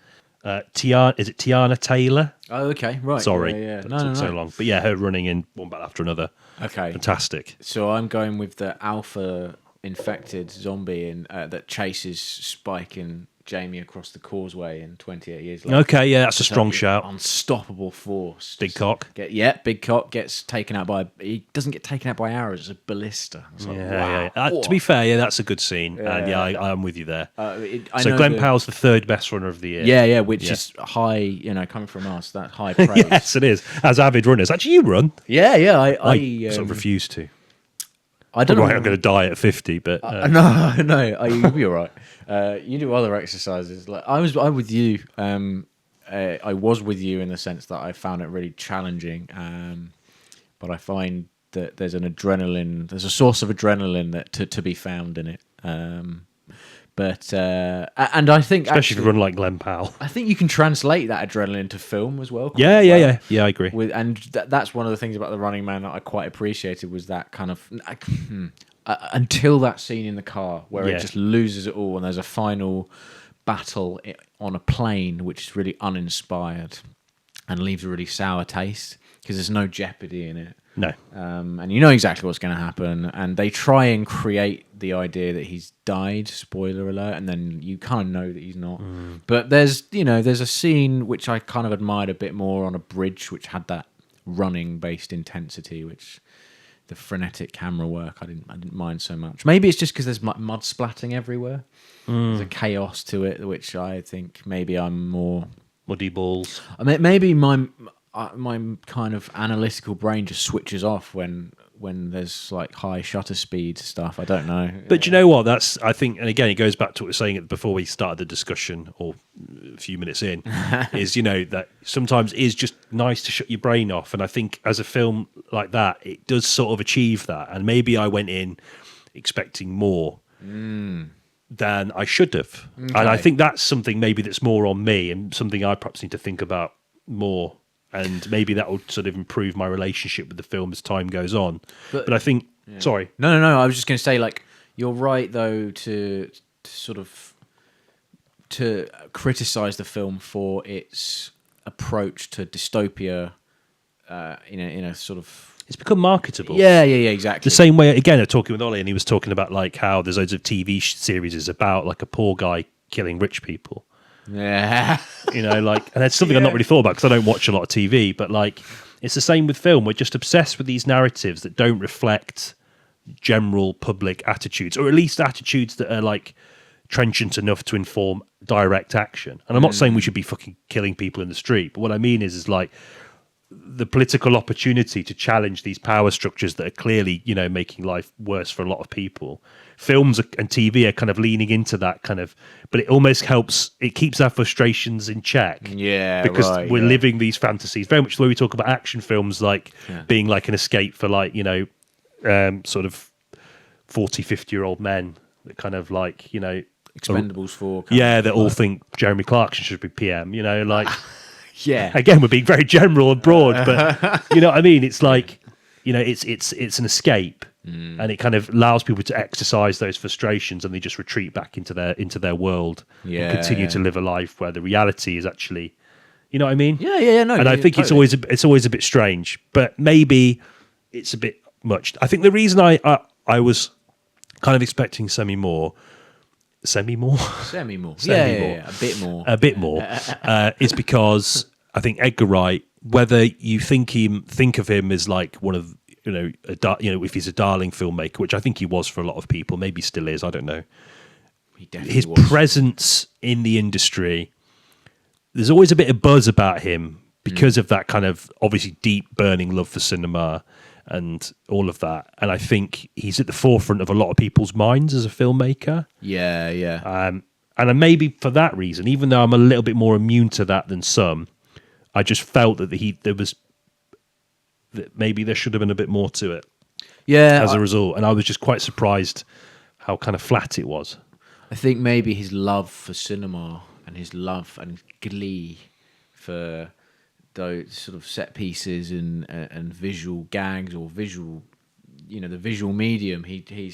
Tiana Taylor? Oh, okay, right. Sorry, that took so long. But yeah, her running in one battle after another. Okay. Fantastic. So I'm going with the alpha infected zombie that chases Spike and Jamie across the causeway in 28 Years Later. Okay, yeah, that's a strong shout. Unstoppable force. Big cock. Big cock gets taken out by. He doesn't get taken out by arrows. It's a ballista. It's like, wow. To be fair, that's a good scene. And I'm with you there. So Glenn Powell's the 3rd best runner of the year. Yeah, which is high. Coming from us, that high praise. Yes, it is. As avid runners, actually, you run. Yeah. I sort of refuse to. I don't know. I'm going to die at 50, but no, you'll be all right. You do other exercises. Like I'm with you. I was with you in the sense that I found it really challenging. But I find that there's a source of adrenaline that to be found in it. And I think especially if you run like Glenn Powell, I think you can translate that adrenaline to film as well. Yeah, I agree. That's one of the things about The Running Man that I quite appreciated was that kind of until that scene in the car where it just loses it all, and there's a final battle on a plane which is really uninspired and leaves a really sour taste because there's no jeopardy in it. No. And you know exactly what's going to happen, and they try and create the idea that he's died, spoiler alert, and then you kind of know that he's not. But there's a scene which I kind of admired a bit more on a bridge, which had that running based intensity, which the frenetic camera work I didn't mind so much. Maybe it's just because there's mud splatting everywhere. There's a chaos to it, which I think maybe I'm more muddy balls. I mean, maybe my kind of analytical brain just switches off when there's like high shutter speed stuff. I don't know. But you know what? That's, I think, and again, it goes back to what we were saying before we started the discussion, or a few minutes in, is, that sometimes it is just nice to shut your brain off. And I think as a film like that, it does sort of achieve that. And maybe I went in expecting more than I should have. Okay. And I think that's something maybe that's more on me and something I perhaps need to think about more. And maybe that will sort of improve my relationship with the film as time goes on. But I think, sorry. No. I was just going to say, like, you're right, though, to sort of to criticize the film for its approach to dystopia in a sort of... It's become marketable. Yeah, exactly. The same way, again, I'm talking with Ollie, and he was talking about, like, how there's loads of TV series about, like, a poor guy killing rich people. Yeah. And that's something I've not really thought about because I don't watch a lot of TV, but like it's the same with film. We're just obsessed with these narratives that don't reflect general public attitudes, or at least attitudes that are like trenchant enough to inform direct action. And I'm not saying we should be fucking killing people in the street, but what I mean is like the political opportunity to challenge these power structures that are clearly, you know, making life worse for a lot of people. Films and TV are kind of leaning into that kind of, but it almost helps, it keeps our frustrations in check. Yeah, because right, we're yeah. living these fantasies, very much the way we talk about action films, like being like an escape for like, you know, sort of 40, 50-year-old men that kind of like, you know, Expendables 4. yeah, that all think Jeremy Clarkson should be PM, you know, like, Yeah. again, we're being very general and broad, but you know what I mean? It's like, you know, it's an escape, and it kind of allows people to exercise those frustrations, and they just retreat back into their world Yeah, and continue yeah. to live a life where the reality is actually, you know what I mean? Yeah, no. And I think totally. it's always a bit strange, but maybe it's a bit much. I think the reason I was kind of expecting semi-more. Semi-more. Yeah, a bit more. Is because I think Edgar Wright, whether you think of him as like one of, you know, if he's a darling filmmaker, which I think he was for a lot of people, maybe still is, I don't know. He definitely His was. presence in the industry, there's always a bit of buzz about him because of that kind of obviously deep burning love for cinema and all of that. And I think he's at the forefront of a lot of people's minds as a filmmaker. Yeah. And maybe for that reason, even though I'm a little bit more immune to that than some, I just felt that that maybe there should have been a bit more to it Yeah. as a result. And I was just quite surprised how kind of flat it was. I think maybe his love for cinema and his love and glee for those sort of set pieces and visual gags or visual, you know, the visual medium, he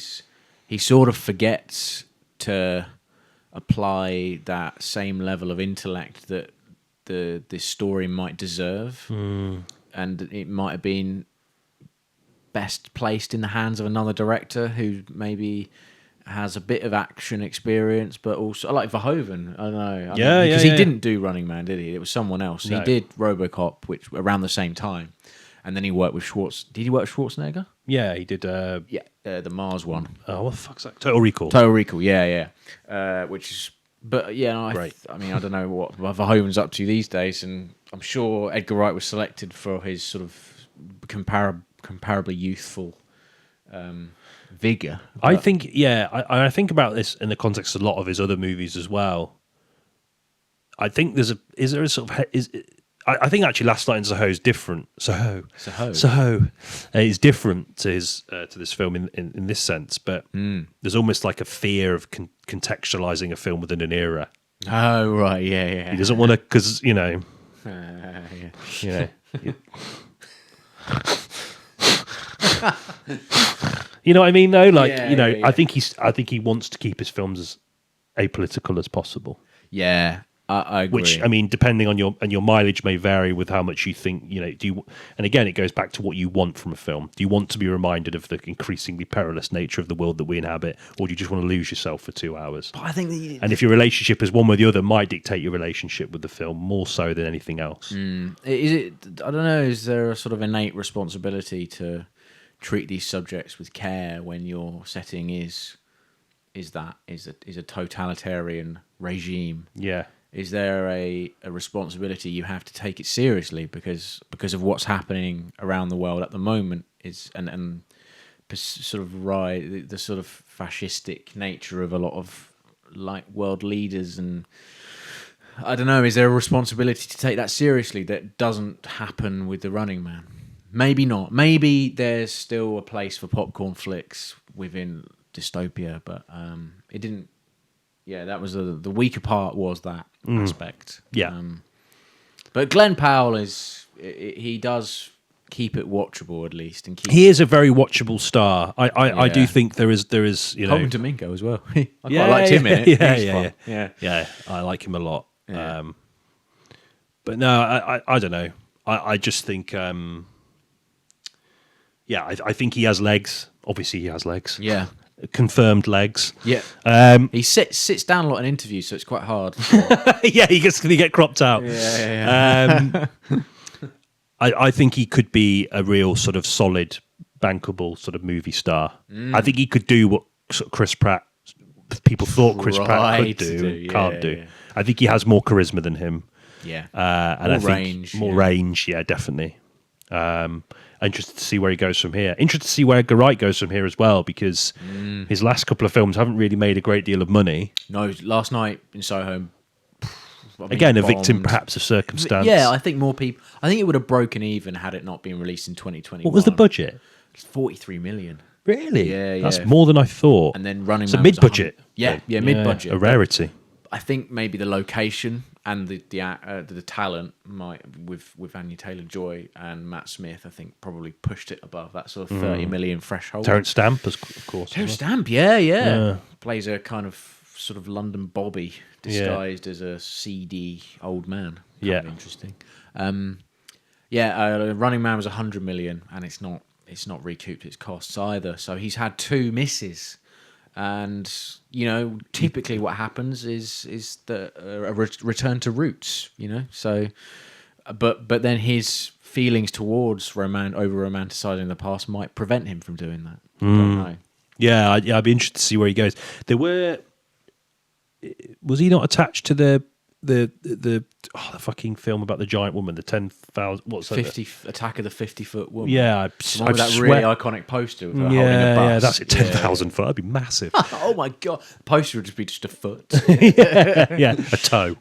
sort of forgets to apply that same level of intellect that this story might deserve, and it might have been best placed in the hands of another director who maybe has a bit of action experience, but also like Verhoeven. I don't know. Because he didn't do Running Man, did he? It was someone else. No. He did RoboCop, which around the same time, and then he worked with Did he work with Schwarzenegger? Yeah, he did. Yeah, the Mars one. Oh, what the fuck's that? Total Recall. Total Recall. Yeah. Which is, but yeah, no, Great. I mean, I don't know what Verhoeven's up to these days, and I'm sure Edgar Wright was selected for his sort of comparably youthful vigor. I think, I think about this in the context of a lot of his other movies as well. I think I think actually Last Night in Soho is different. Soho is different to his to this film in this sense, but there's almost like a fear of contextualizing a film within an era. Oh right, yeah. He doesn't want to, because you know, you know what I mean though. Like Yeah. I think he wants to keep his films as apolitical as possible. Yeah, I agree. Which, I mean, depending on your mileage may vary with how much you think, you know, and again, it goes back to what you want from a film. Do you want to be reminded of the increasingly perilous nature of the world that we inhabit, or do you just want to lose yourself for 2 hours? But I think And if your relationship is one with the other, might dictate your relationship with the film more so than anything else. is it? I don't know. Is there a sort of innate responsibility to treat these subjects with care when your setting is a totalitarian regime? Yeah. Is there a responsibility you have to take it seriously because of what's happening around the world at the moment and sort of the sort of fascistic nature of a lot of like world leaders, and I don't know, is there a responsibility to take that seriously that doesn't happen with The Running Man? Maybe not. Maybe there's still a place for popcorn flicks within dystopia, but it didn't. Yeah, that was the weaker part, was that aspect. Yeah. But Glenn Powell he does keep it watchable at least, and He is a very watchable star. I do Yeah. think there is, you know, Colton Domingo as well. I quite liked him in it. He's fun. Yeah, I like him a lot. Yeah. But no, I don't know. I just think, I think he has legs. Obviously, he has legs. Yeah. Confirmed legs. Yeah. He sits down a lot in interviews, so it's quite hard. Yeah, he get cropped out. Yeah. I think he could be a real sort of solid bankable sort of movie star. I think he could do what sort of Chris Pratt people thought Chris Pratt could do, can't do. Yeah. I think he has more charisma than him. Yeah. And I think more range, yeah, definitely. Interested to see where he goes from here. Interested to see where Edgar Wright goes from here as well, because his last couple of films haven't really made a great deal of money. No, Last Night in Soho. Again, a victim perhaps of circumstance. Yeah, I think more people. I think it would have broken even had it not been released in 2021. What was the budget? It's 43 million. Really? Yeah, That's more than I thought. And then Running Man. So mid-budget. Yeah, mid-budget. A rarity. I think maybe the location and the talent might with Anya Taylor-Joy and Matt Smith, I think probably pushed it above that sort of 30 million threshold. Terence Stamp, of course. Terence Stamp, yeah. Plays a kind of sort of London Bobby disguised as a seedy old man. Kind of interesting. Running Man was 100 million, and it's not recouped its costs either. So he's had 2 misses. And typically what happens is that a return to roots. So, but then his feelings towards over romanticizing the past might prevent him from doing that. I don't know. Yeah, I'd be interested to see where he goes. Was he not attached to the fucking film about the giant woman, the 10,000? What's that? 50 Attack of the 50-foot woman. Yeah, the one with that really iconic poster with her holding a bus. Yeah, that's it. 10,000 foot. That'd be massive. Oh my god, the poster would just be just a foot. yeah, a toe.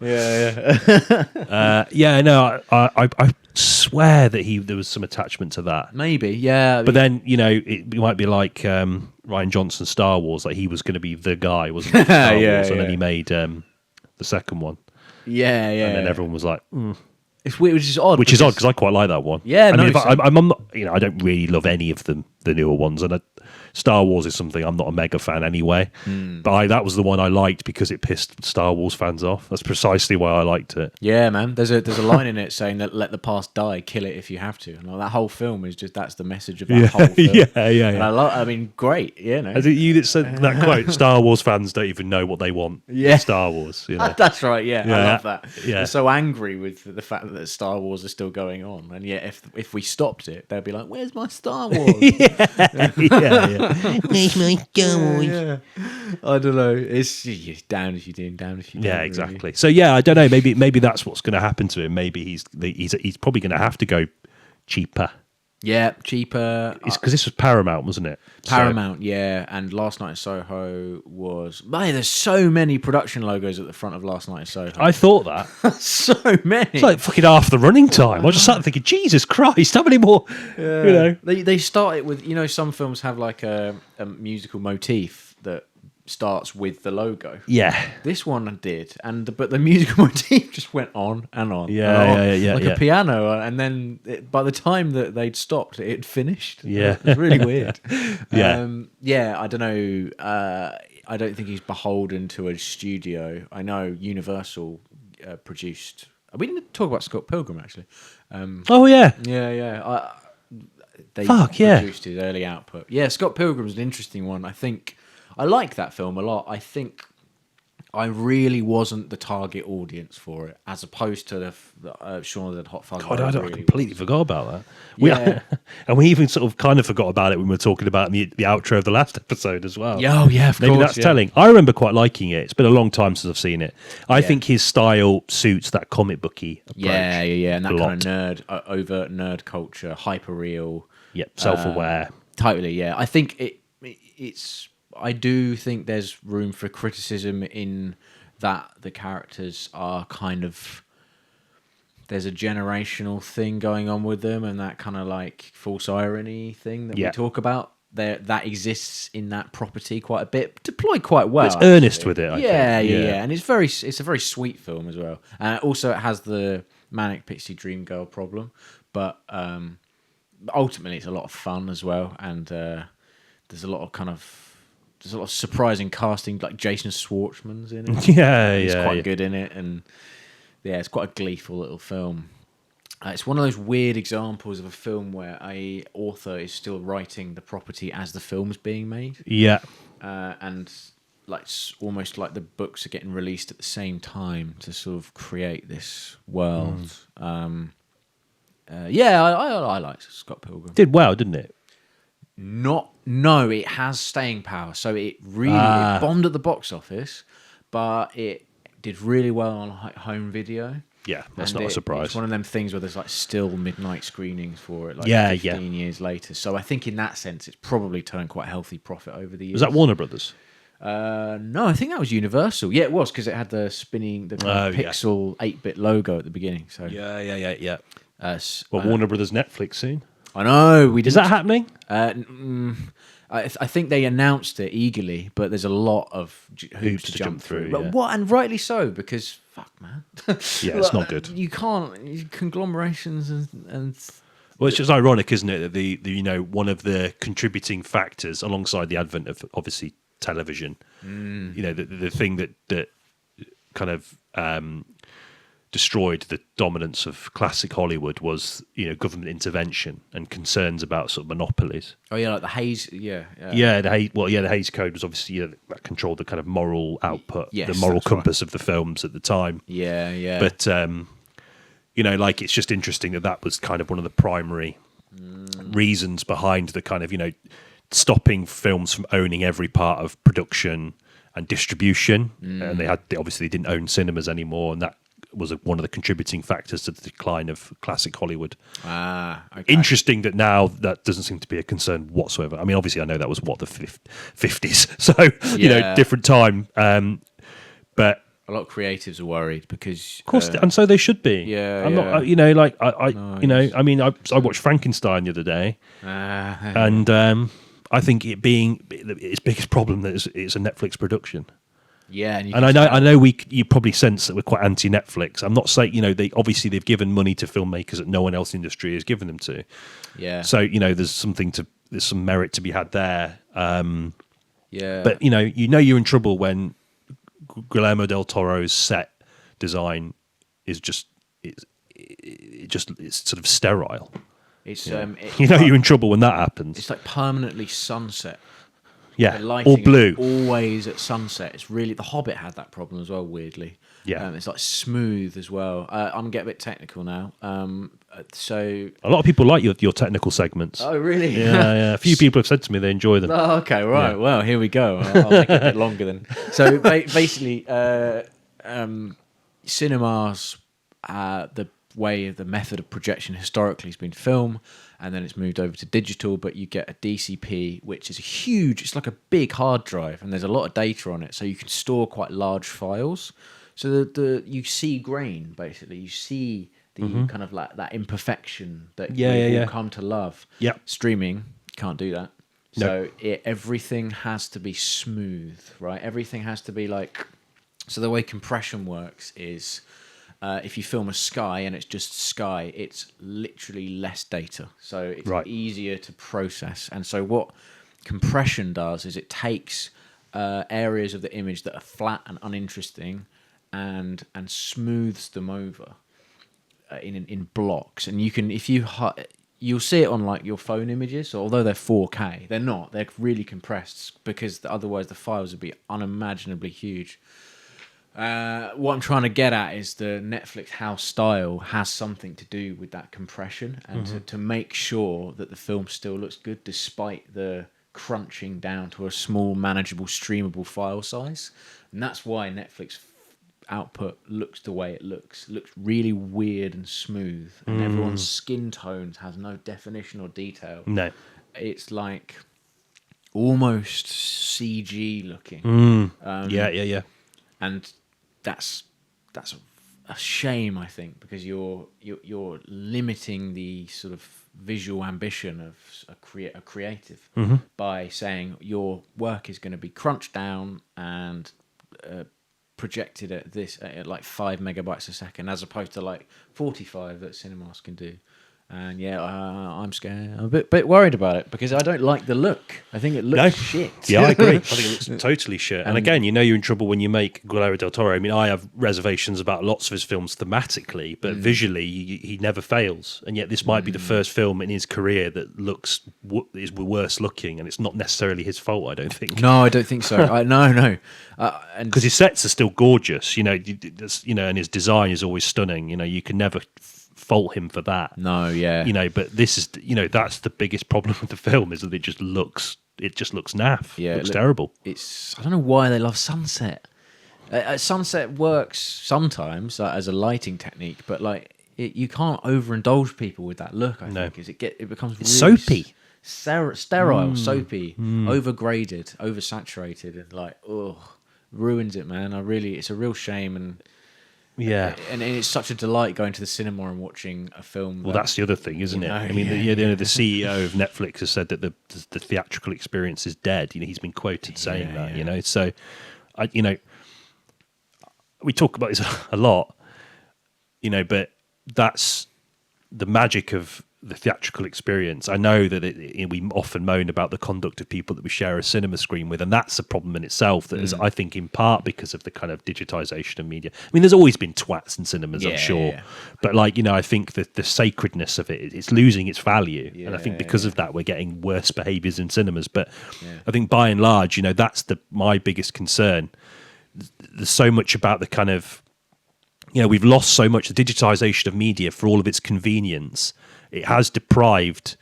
No, I swear that there was some attachment to that. Maybe, yeah. But then it might be like Rian Johnson's Star Wars, like he was going to be the guy, wasn't he? Star Wars, and then he made the second one. Yeah. And then everyone was like, It's weird, which is odd. Which is odd because I quite like that one. Yeah, I mean, I'm not, I don't really love any of them, the newer ones, and Star Wars is something I'm not a mega fan anyway. But that was the one I liked because it pissed Star Wars fans off. That's precisely why I liked it. Yeah, man. There's a line in it saying that let the past die, kill it if you have to. And that whole film is that's the message of that whole film. Yeah. And I mean, great. Is it you that said that quote? Star Wars fans don't even know what they want. Yeah, Star Wars. That's right. Yeah, I love that. Yeah. They're so angry with the fact that Star Wars is still going on, and yet if we stopped it, they'd be like, "Where's my Star Wars?" Where's my Star Wars? Yeah. I don't know. It's down if you do, down if you don't. Yeah, exactly. Really. So I don't know. Maybe that's what's going to happen to him. Maybe he's probably going to have to go cheaper. Yeah, cheaper. It's because this was Paramount, wasn't it? Paramount, yeah. And Last Night in Soho was... Man, there's so many production logos at the front of Last Night in Soho. I thought that. So many. It's like fucking half the running time. I just sat thinking, Jesus Christ, how many more? Yeah. They start it with... some films have like a musical motif that starts with the logo. Yeah. This one did, but the musical motif just went on and on. Yeah. Like a piano, and then by the time that they'd stopped, it had finished. Yeah. It was really weird. Yeah. I don't know. I don't think he's beholden to a studio. I know Universal produced... We didn't talk about Scott Pilgrim, actually. Oh, yeah. Yeah. They yeah. produced his early output. Yeah, Scott Pilgrim's an interesting one. I think... I like that film a lot. I think I really wasn't the target audience for it, as opposed to the Shaun of the Dead hotfuzz. God, I completely forgot about that. And we even sort of kind of forgot about it when we were talking about the outro of the last episode as well. Yeah, of Maybe course. That's telling. I remember quite liking it. It's been a long time since I've seen it. I think his style suits that comic booky approach. Yeah, and that kind of overt nerd culture, hyper real. Yep, self-aware. Totally, yeah. I think it's... I do think there's room for criticism in that the characters are kind of... There's a generational thing going on with them, and that kind of like false irony thing that we talk about. That exists in that property quite a bit, deployed quite well. It's earnest with it, I think. Yeah. And it's a very sweet film as well. Also, it has the Manic Pixie Dream Girl problem, but ultimately it's a lot of fun as well, and there's a lot of surprising casting, like Jason Schwartzman's in it. He's quite good in it, and it's quite a gleeful little film. It's one of those weird examples of a film where a author is still writing the property as the film's being made. Yeah, and like almost like the books are getting released at the same time to sort of create this world. I like Scott Pilgrim. Did well, didn't it? No, it has staying power. So it really it bombed at the box office, but it did really well on home video. Yeah, that's And not a surprise. It's one of them things where there's like still midnight screenings for it, like Yeah, 15 years later. So I think in that sense, it's probably turned quite a healthy profit over the years. Was that Warner Brothers? No, I think that was Universal. Yeah, it was because it had the spinning, the kind of pixel 8-bit logo at the beginning. So Yeah. well, Warner Brothers Netflix soon. I know we did. Is that happening? I think they announced it eagerly, but there's a lot of hoops to jump through. But yeah. what, and rightly so, because fuck, man. Yeah, it's not good. You can't conglomerations and Well, it's just ironic, isn't it? That the one of the contributing factors, alongside the advent of obviously television, the thing that kind of destroyed the dominance of classic Hollywood was government intervention and concerns about sort of monopolies. oh yeah, like the Hays, the Hays Code was obviously that controlled the kind of moral output, Yes, the moral that's right. compass of the films at the time. yeah. But like it's just interesting that was kind of one of the primary reasons behind the kind of stopping films from owning every part of production and distribution, and they obviously didn't own cinemas anymore, and that was one of the contributing factors to the decline of classic Hollywood. Okay. Interesting that now that doesn't seem to be a concern whatsoever. I mean, obviously, I know that was the 50s, so different time. But a lot of creatives are worried because, of course, and so they should be. Yeah, I'm not. I mean, I watched Frankenstein the other day, and I think its biggest problem that it's a Netflix production. yeah, And I know you probably sense that we're quite anti-Netflix. I'm not saying they've given money to filmmakers that no one else in the industry has given them to. yeah, So there's some merit to be had there. yeah, But you're in trouble when Guillermo del Toro's set design is it's sort of sterile. it's You're in trouble when that happens. it's like permanently sunset. Yeah, The lighting or blue. is always at sunset. It's really The Hobbit had that problem as well. Weirdly, Yeah. it's like smooth as well. I'm gonna get a bit technical now. So A lot of people like your technical segments. oh really? Yeah. A few people have said to me they enjoy them. Oh, okay, right. Yeah. Well, here we go. I'll make it a bit longer then. So basically, cinemas, the method of projection historically has been film, and then it's moved over to digital, but you get a DCP, which is it's like a big hard drive, and there's a lot of data on it, so you can store quite large files. So you see grain, basically. You see the kind of like that imperfection that we've all come to love. Yeah. Streaming, can't do that. No. So everything has to be smooth, right? Everything has to be like... So the way compression works is if you film a sky and it's just sky, it's literally less data. So it's easier to process. And so what compression does is it takes areas of the image that are flat and uninteresting and smooths them over in blocks. And you can, you'll see it on like your phone images. So although they're 4K, they're not. They're really compressed because otherwise the files would be unimaginably huge. What I'm trying to get at is the Netflix house style has something to do with that compression and to make sure that the film still looks good despite the crunching down to a small, manageable, streamable file size. And that's why Netflix output looks the way it looks. It looks really weird and smooth, and everyone's skin tones has no definition or detail. No. It's like almost CG looking. Yeah. And that's a shame, I think, because you're limiting the sort of visual ambition of a creative by saying your work is going to be crunched down and projected at like 5 megabytes a second, as opposed to like 45 that cinemas can do. And I'm scared. I'm a bit worried about it because I don't like the look. I think it looks shit. Yeah, I agree. I think it looks totally shit. And again, you're in trouble when you make Guillermo del Toro. I mean, I have reservations about lots of his films thematically, but visually, he never fails. And yet, this might be the first film in his career that is worse looking, and it's not necessarily his fault. I don't think. No, I don't think so. No. Because his sets are still gorgeous, and his design is always stunning. You can never fault him for that. No, yeah. You know, but this is, you know, that's the biggest problem with the film, is that it just looks naff. Yeah, It looks terrible. I don't know why they love sunset. Sunset works sometimes as a lighting technique, but like you can't overindulge people with that look. I think because it becomes really soapy, sterile, soapy, overgraded, oversaturated, and like ruins it, man. It's a real shame, and it's such a delight going to the cinema and watching a film. Well, that's the other thing, isn't it? I mean, the CEO of Netflix has said that the theatrical experience is dead. You know, he's been quoted saying that. You know, so we talk about this a lot, you know, but that's the magic of the theatrical experience. I know that we often moan about the conduct of people that we share a cinema screen with, and that's a problem in itself. That is, I think, in part because of the kind of digitization of media. I mean, there's always been twats in cinemas, I'm sure, but like, you know, I think that the sacredness of it's losing its value, and I think because of that, we're getting worse behaviours in cinemas. But I think by and large, you know, that's my biggest concern. There's so much about the kind of, you know, we've lost so much, the digitization of media for all of its convenience. It has deprived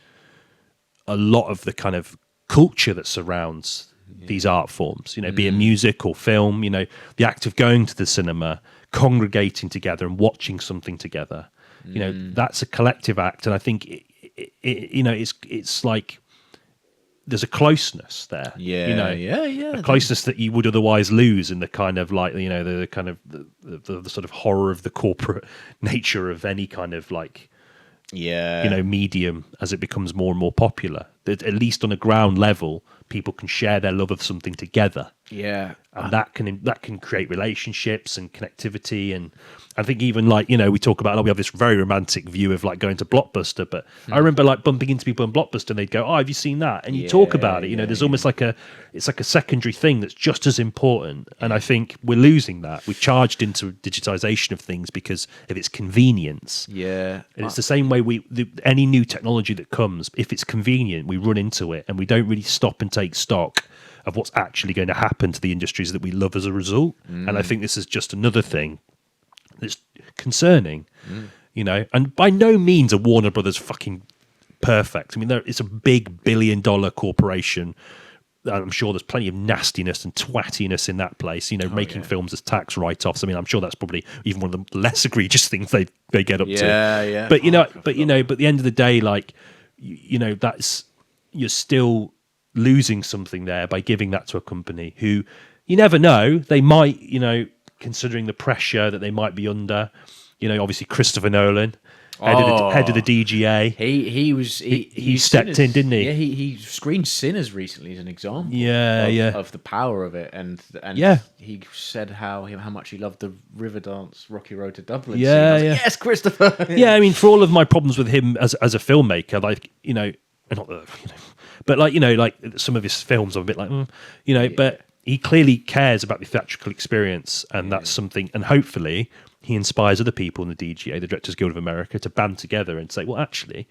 a lot of the kind of culture that surrounds these art forms, you know, be it music or film, you know, the act of going to the cinema, congregating together and watching something together, you know, that's a collective act. And I think, you know, it's like, there's a closeness there, a closeness that you would otherwise lose in the kind of like, you know, the kind of the sort of horror of the corporate nature of any kind of like, you know, medium as it becomes more and more popular. That at least on a ground level, people can share their love of something together. And that can create relationships and connectivity. And I think even like, you know, we talk about, we have this very romantic view of like going to Blockbuster, but I remember like bumping into people in Blockbuster and they'd go, oh, have you seen that? And you talk about it, you know, there's almost like it's like a secondary thing that's just as important. And I think we're losing that. We've charged into digitization of things because of its convenience. And it's the same way any new technology that comes, if it's convenient, we run into it and we don't really stop and take stock of what's actually going to happen to the industries that we love as a result. And I think this is just another thing that's concerning, you know, and by no means are Warner Brothers fucking perfect. I mean, it's a big billion-dollar corporation. I'm sure there's plenty of nastiness and twattiness in that place, you know, making films as tax write-offs. I mean, I'm sure that's probably even one of the less egregious things they get up to. But, you know, but at the end of the day, like, you know, you're still losing something there by giving that to a company who, you never know, they might, you know, considering the pressure that they might be under, you know, obviously Christopher Nolan, head of the DGA. He stepped in, didn't he? Yeah, he screened Sinners recently as an example. Of the power of it, and he said how much he loved the Riverdance Rocky Road to Dublin. Scene. Like, yes, Christopher. I mean, for all of my problems with him as a filmmaker, like, you know, not the, you know, but like, you know, like some of his films, I'm a bit like, you know, but he clearly cares about the theatrical experience, and that's something, and hopefully he inspires other people in the DGA, the Directors Guild of America, to band together and say, well, actually,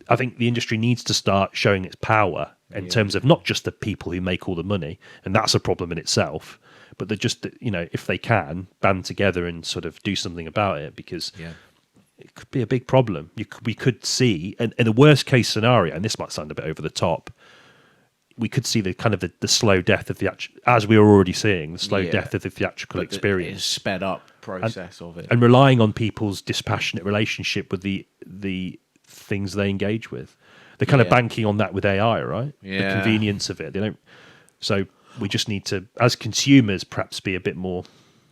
I think the industry needs to start showing its power in terms of not just the people who make all the money, and that's a problem in itself, but they're just, you know, if they can, band together and sort of do something about it, because it could be a big problem. We could see, and in the worst case scenario, and this might sound a bit over the top, we could see the kind of the slow death of as we are already seeing, the slow death of the theatrical experience. Sped up process of it. And relying on people's dispassionate relationship with the things they engage with. They're kind of banking on that with AI, right? The convenience of it. They don't. So we just need to, as consumers, perhaps be a bit more.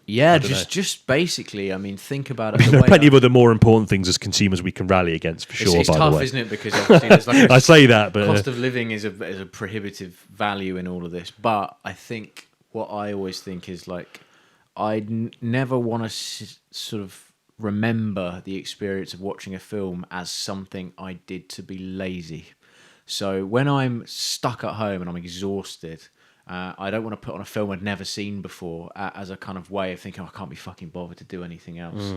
Just basically, I mean, think about it. There are plenty of other more important things as consumers we can rally against, for sure. It's by tough, the way, isn't it? Because obviously there's like I say that, but cost of living is a prohibitive value in all of this. But I think what I always think is like, I never want to sort of remember the experience of watching a film as something I did to be lazy. So when I'm stuck at home and I'm exhausted, I don't want to put on a film I'd never seen before as a kind of way of thinking, I can't be fucking bothered to do anything else.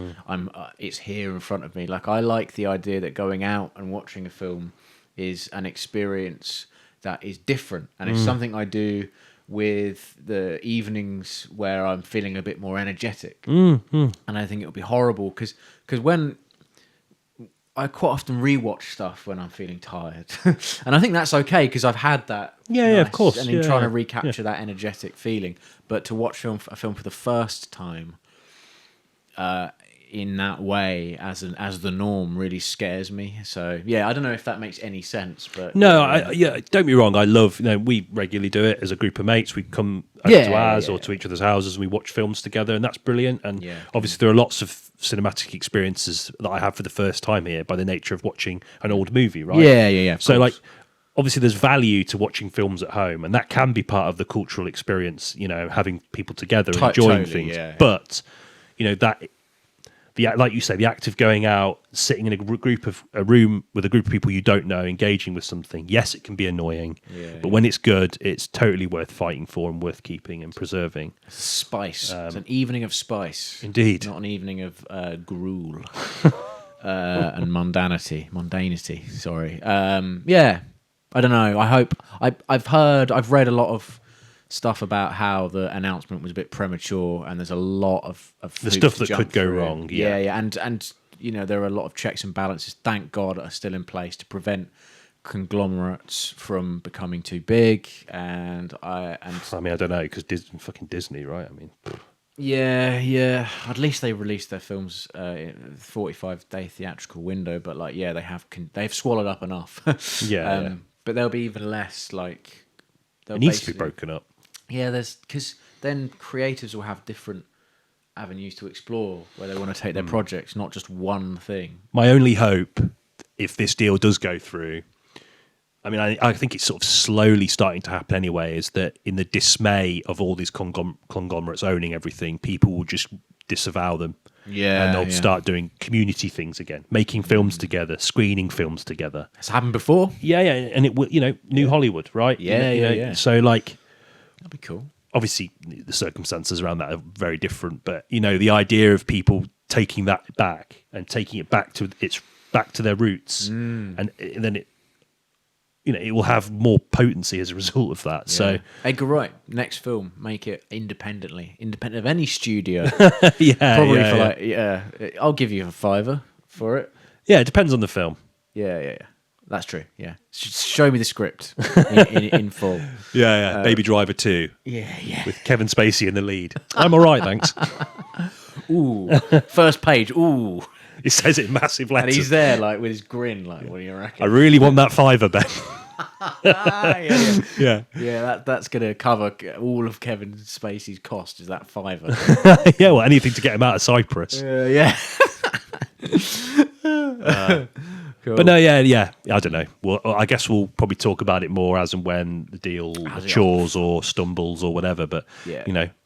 It's here in front of me. Like, I like the idea that going out and watching a film is an experience that is different, and it's something I do with the evenings where I'm feeling a bit more energetic. And I think it would be horrible because when I quite often rewatch stuff when I'm feeling tired, and I think that's okay because I've had that. Yeah, of course. And in trying to recapture that energetic feeling, but to watch a film for the first time, in that way as the norm really scares me. So yeah, I don't know if that makes any sense, but no, don't be wrong. I love, we regularly do it as a group of mates. We come over to ours or to each other's houses and we watch films together, and that's brilliant. And obviously there are lots of cinematic experiences that I have for the first time here by the nature of watching an old movie, right? Yeah. So like, obviously there's value to watching films at home, and that can be part of the cultural experience, having people together and enjoying things. Yeah. But, that... like you say, the act of going out, sitting in a room with a group of people you don't know, engaging with something. Yes, it can be annoying, but when it's good, it's totally worth fighting for and worth keeping and preserving. Spice. It's an evening of spice. Indeed. Not an evening of gruel and mundanity. Sorry. I don't know. I hope... I've read a lot of stuff about how the announcement was a bit premature, and there's a lot of the stuff that could go wrong. Yeah, and there are a lot of checks and balances, thank God, are still in place to prevent conglomerates from becoming too big. And I don't know, because fucking Disney, right? I mean, yeah. At least they released their films in 45-day theatrical window, but they've swallowed up enough. But there'll be even less. Like, it needs to be broken up. Yeah, because then creators will have different avenues to explore where they want to take their projects, not just one thing. My only hope, if this deal does go through, I mean, I think it's sort of slowly starting to happen anyway, is that in the dismay of all these conglomerates owning everything, people will just disavow them. Yeah, and they'll start doing community things again, making films together, screening films together. It's happened before. Yeah, and it will, New Hollywood, right? Yeah. So, like, that'd be cool. Obviously, the circumstances around that are very different, but the idea of people taking that back and taking it back to their roots, and then it will have more potency as a result of that. Yeah. So Edgar Wright, next film, make it independent of any studio. I'll give you a $5 for it. Yeah, it depends on the film. Yeah. That's true. Yeah, show me the script in full. Yeah. Baby Driver 2. Yeah. With Kevin Spacey in the lead. I'm all right, thanks. Ooh, first page. Ooh. He says it in massive letters. And he's there, like, with his grin, like, what do you reckon? I really want that $5, Ben. Yeah, that's going to cover all of Kevin Spacey's cost, is that $5. Yeah, well, anything to get him out of Cyprus. Yeah. Cool. But no, yeah, I don't know. Well, I guess we'll probably talk about it more as and when the deal matures or stumbles or whatever. But,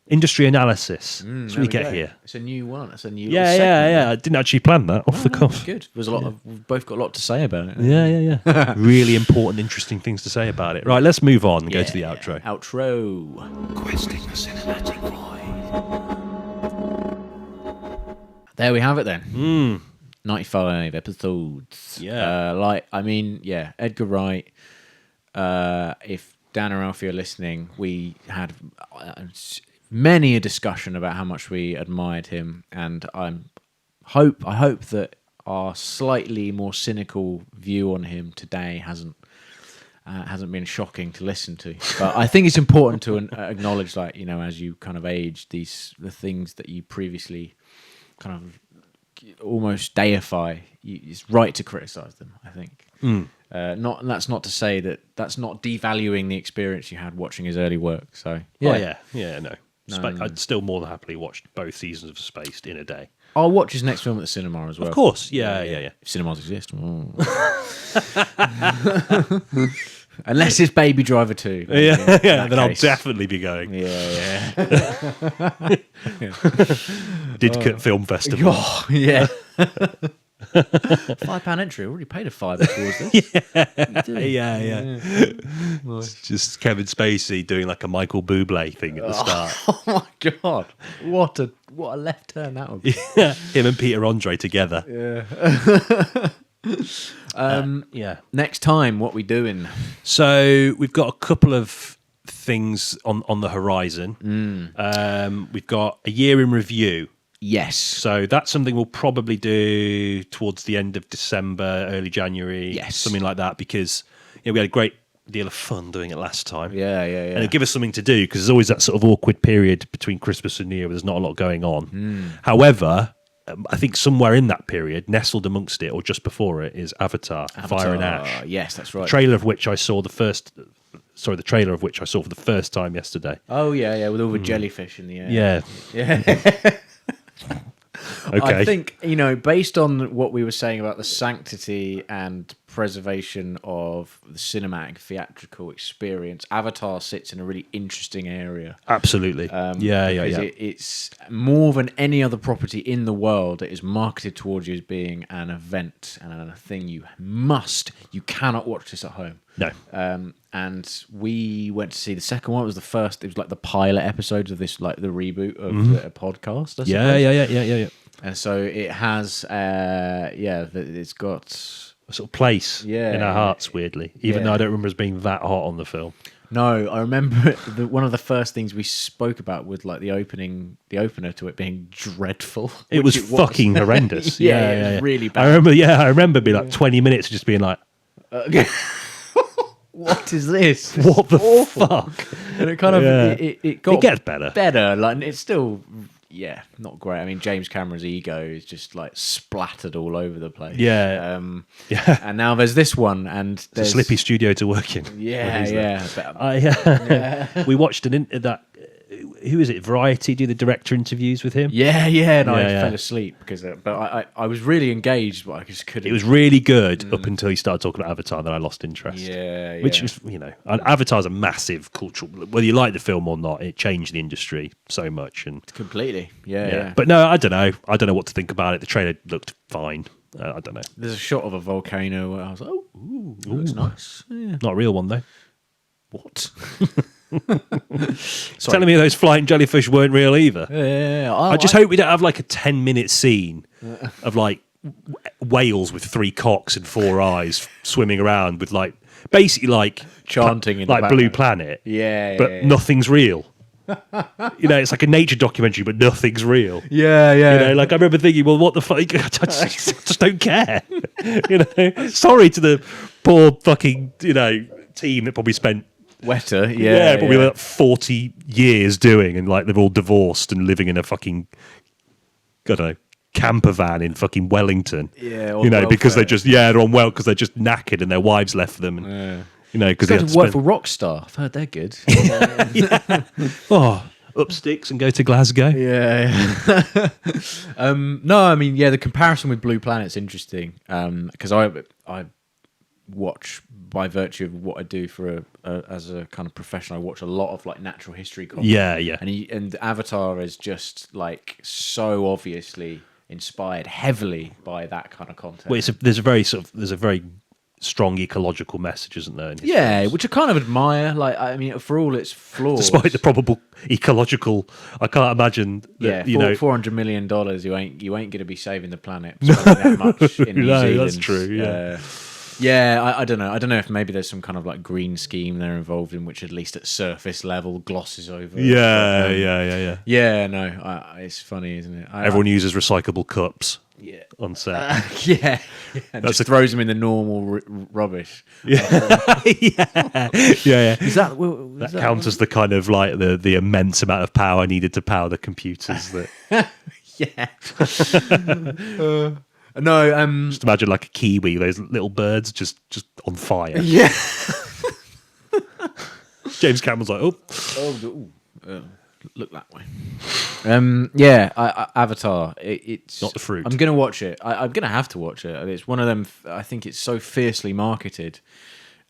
industry analysis. That's what we get here. It's a new one. It's a new Yeah. I didn't actually plan that off the cuff. Good. There's we've both got a lot to say about it. Yeah. Really important, interesting things to say about it. Right, let's move on and go to the outro. Outro. Questing the cinematic void. There we have it then. 95 episodes. Yeah. Edgar Wright. If Dan or Alfie are listening, we had many a discussion about how much we admired him, and I hope that our slightly more cynical view on him today hasn't been shocking to listen to. But I think it's important to acknowledge, as you kind of age, the things that you previously kind of almost deify, it's right to criticize them, I think. That's not to say that's not devaluing the experience you had watching his early work. So no. I'd still more than happily watch both seasons of Spaced in a day. I'll watch his next film at the cinema as well. Of course, yeah. If cinemas exist. Unless it's Baby Driver 2. Then I'll definitely be going. Yeah. Didcot Film Festival. Oh, yeah. £5 entry. I already paid a $5 towards this. Yeah. It's just Kevin Spacey doing like a Michael Bublé thing at the start. Oh my God! What a left turn that would be. Him and Peter Andre together. Next time, what we doing? So we've got a couple of things on the horizon. We've got a year in review. Yes. So that's something we'll probably do towards the end of December, early January, Yes. something like that, because we had a great deal of fun doing it last time. Yeah. And it'll give us something to do, because there's always that sort of awkward period between Christmas and New Year where there's not a lot going on. However, I think somewhere in that period, nestled amongst it or just before it, is Avatar, Fire and Ash. Yes, that's right. The trailer of which I saw for the first time yesterday. Oh, yeah, with all the jellyfish in the air. Yeah. Okay. I think, based on what we were saying about the sanctity and preservation of the cinematic theatrical experience, Avatar sits in a really interesting area. Absolutely. Because it's more than any other property in the world. It is marketed towards you as being an event and a thing you cannot watch this at home. No. And we went to see the second one. It was the first. It was like the pilot episodes of this, like the reboot of the podcast. I suppose. Yeah. And so it has, it's got A sort of place in our hearts, weirdly. Even though I don't remember us being that hot on the film. No, I remember one of the first things we spoke about was like the opener to it being dreadful. It was fucking horrendous. It was really bad. I remember being like 20 minutes just being like, what is this? what the fuck? And it kind of it got It gets better. better. Like it's still not great. I mean, James Cameron's ego is just like splattered all over the place. Yeah. And now there's this one, and It's a there's slippy studio to work in. We watched who is it? Variety do the director interviews with him. And I fell asleep because, but I was really engaged, but I just couldn't. It was really good up until he started talking about Avatar, then I lost interest. Which was, and Avatar's a massive cultural, whether you like the film or not, it changed the industry so much. And completely. But no, I don't know. I don't know what to think about it. The trailer looked fine. I don't know. There's a shot of a volcano where I was like, looks nice. Yeah. Not a real one, though. What? Telling me those flying jellyfish weren't real either. I just hope we don't have like a 10-minute scene of like whales with 3 cocks and 4 eyes swimming around with like basically like chanting in like the Blue Planet. But nothing's real. It's like a nature documentary, but nothing's real. Like I remember thinking, well, what the fuck? I just don't care. Sorry to the poor fucking team that probably spent probably like 40 years doing, and like they're all divorced and living in a fucking, I don't know, camper van in fucking Wellington. Because they just they're on because they're just knackered and their wives left them, and because they had to work for Rockstar. I've heard they're good. Up sticks and go to Glasgow. No, I mean, the comparison with Blue Planet's interesting because I watch, by virtue of what I do for as a kind of professional, I watch a lot of like natural history content. And Avatar is just like so obviously inspired heavily by that kind of content. Well, there's a very strong ecological message, isn't there? Which I kind of admire. Like, I mean, for all its flaws, despite the probable ecological, I can't imagine that, $400 million. You ain't going to be saving the planet spending that much in New Zealand. That's true. I don't know. I don't know if maybe there's some kind of like green scheme they're involved in, which at least at surface level glosses over. It's funny, isn't it? Everyone uses recyclable cups. On set. That throws them in the normal rubbish. Is that that counts as the kind of like the immense amount of power needed to power the computers that. No, just imagine like a kiwi, those little birds just on fire. James Cameron's like, look that way. Avatar. It's not the fruit. I'm gonna watch it. I'm gonna have to watch it. It's one of them. I think it's so fiercely marketed,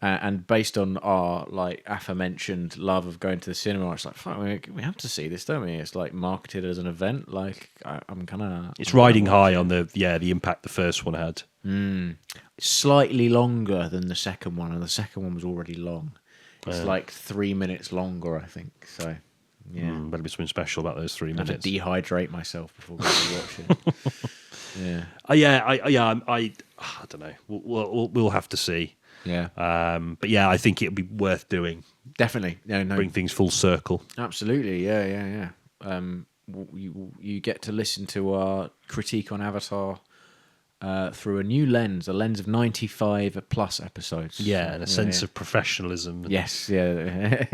and based on our like aforementioned love of going to the cinema, it's like fuck, we have to see this, don't we? It's like marketed as an event. Like I'm gonna. It's riding high on the impact the first one had. Slightly longer than the second one, and the second one was already long. It's like 3 minutes longer, I think. So. Better be something special about those 3 minutes. I have to dehydrate myself before going to watch it. I don't know. We'll have to see. But I think it'll be worth doing. Definitely. No. Bring things full circle. Absolutely. Yeah. you get to listen to our critique on Avatar through a new lens, a lens of 95 plus episodes. Yeah, and a sense of professionalism. Yes, yeah.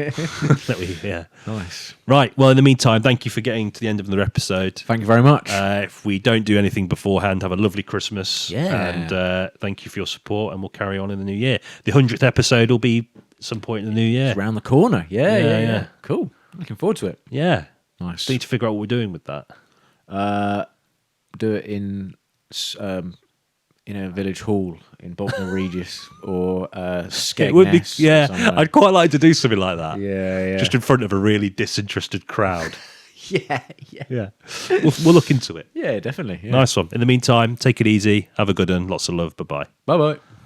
Nice. Right, well, in the meantime, thank you for getting to the end of another episode. Thank you very much. If we don't do anything beforehand, have a lovely Christmas. Yeah. And thank you for your support, and we'll carry on in the new year. The 100th episode will be at some point in the new year. It's around the corner. Yeah. Yeah. Cool. Looking forward to it. Yeah. Nice. Need to figure out what we're doing with that. Do it in a village hall in Bolton Regis or It would be, Skegness. I'd quite like to do something like that. Yeah. Just in front of a really disinterested crowd. Yeah. We'll look into it. Yeah, definitely. Yeah. Nice one. In the meantime, take it easy. Have a good one. Lots of love. Bye-bye. Bye-bye.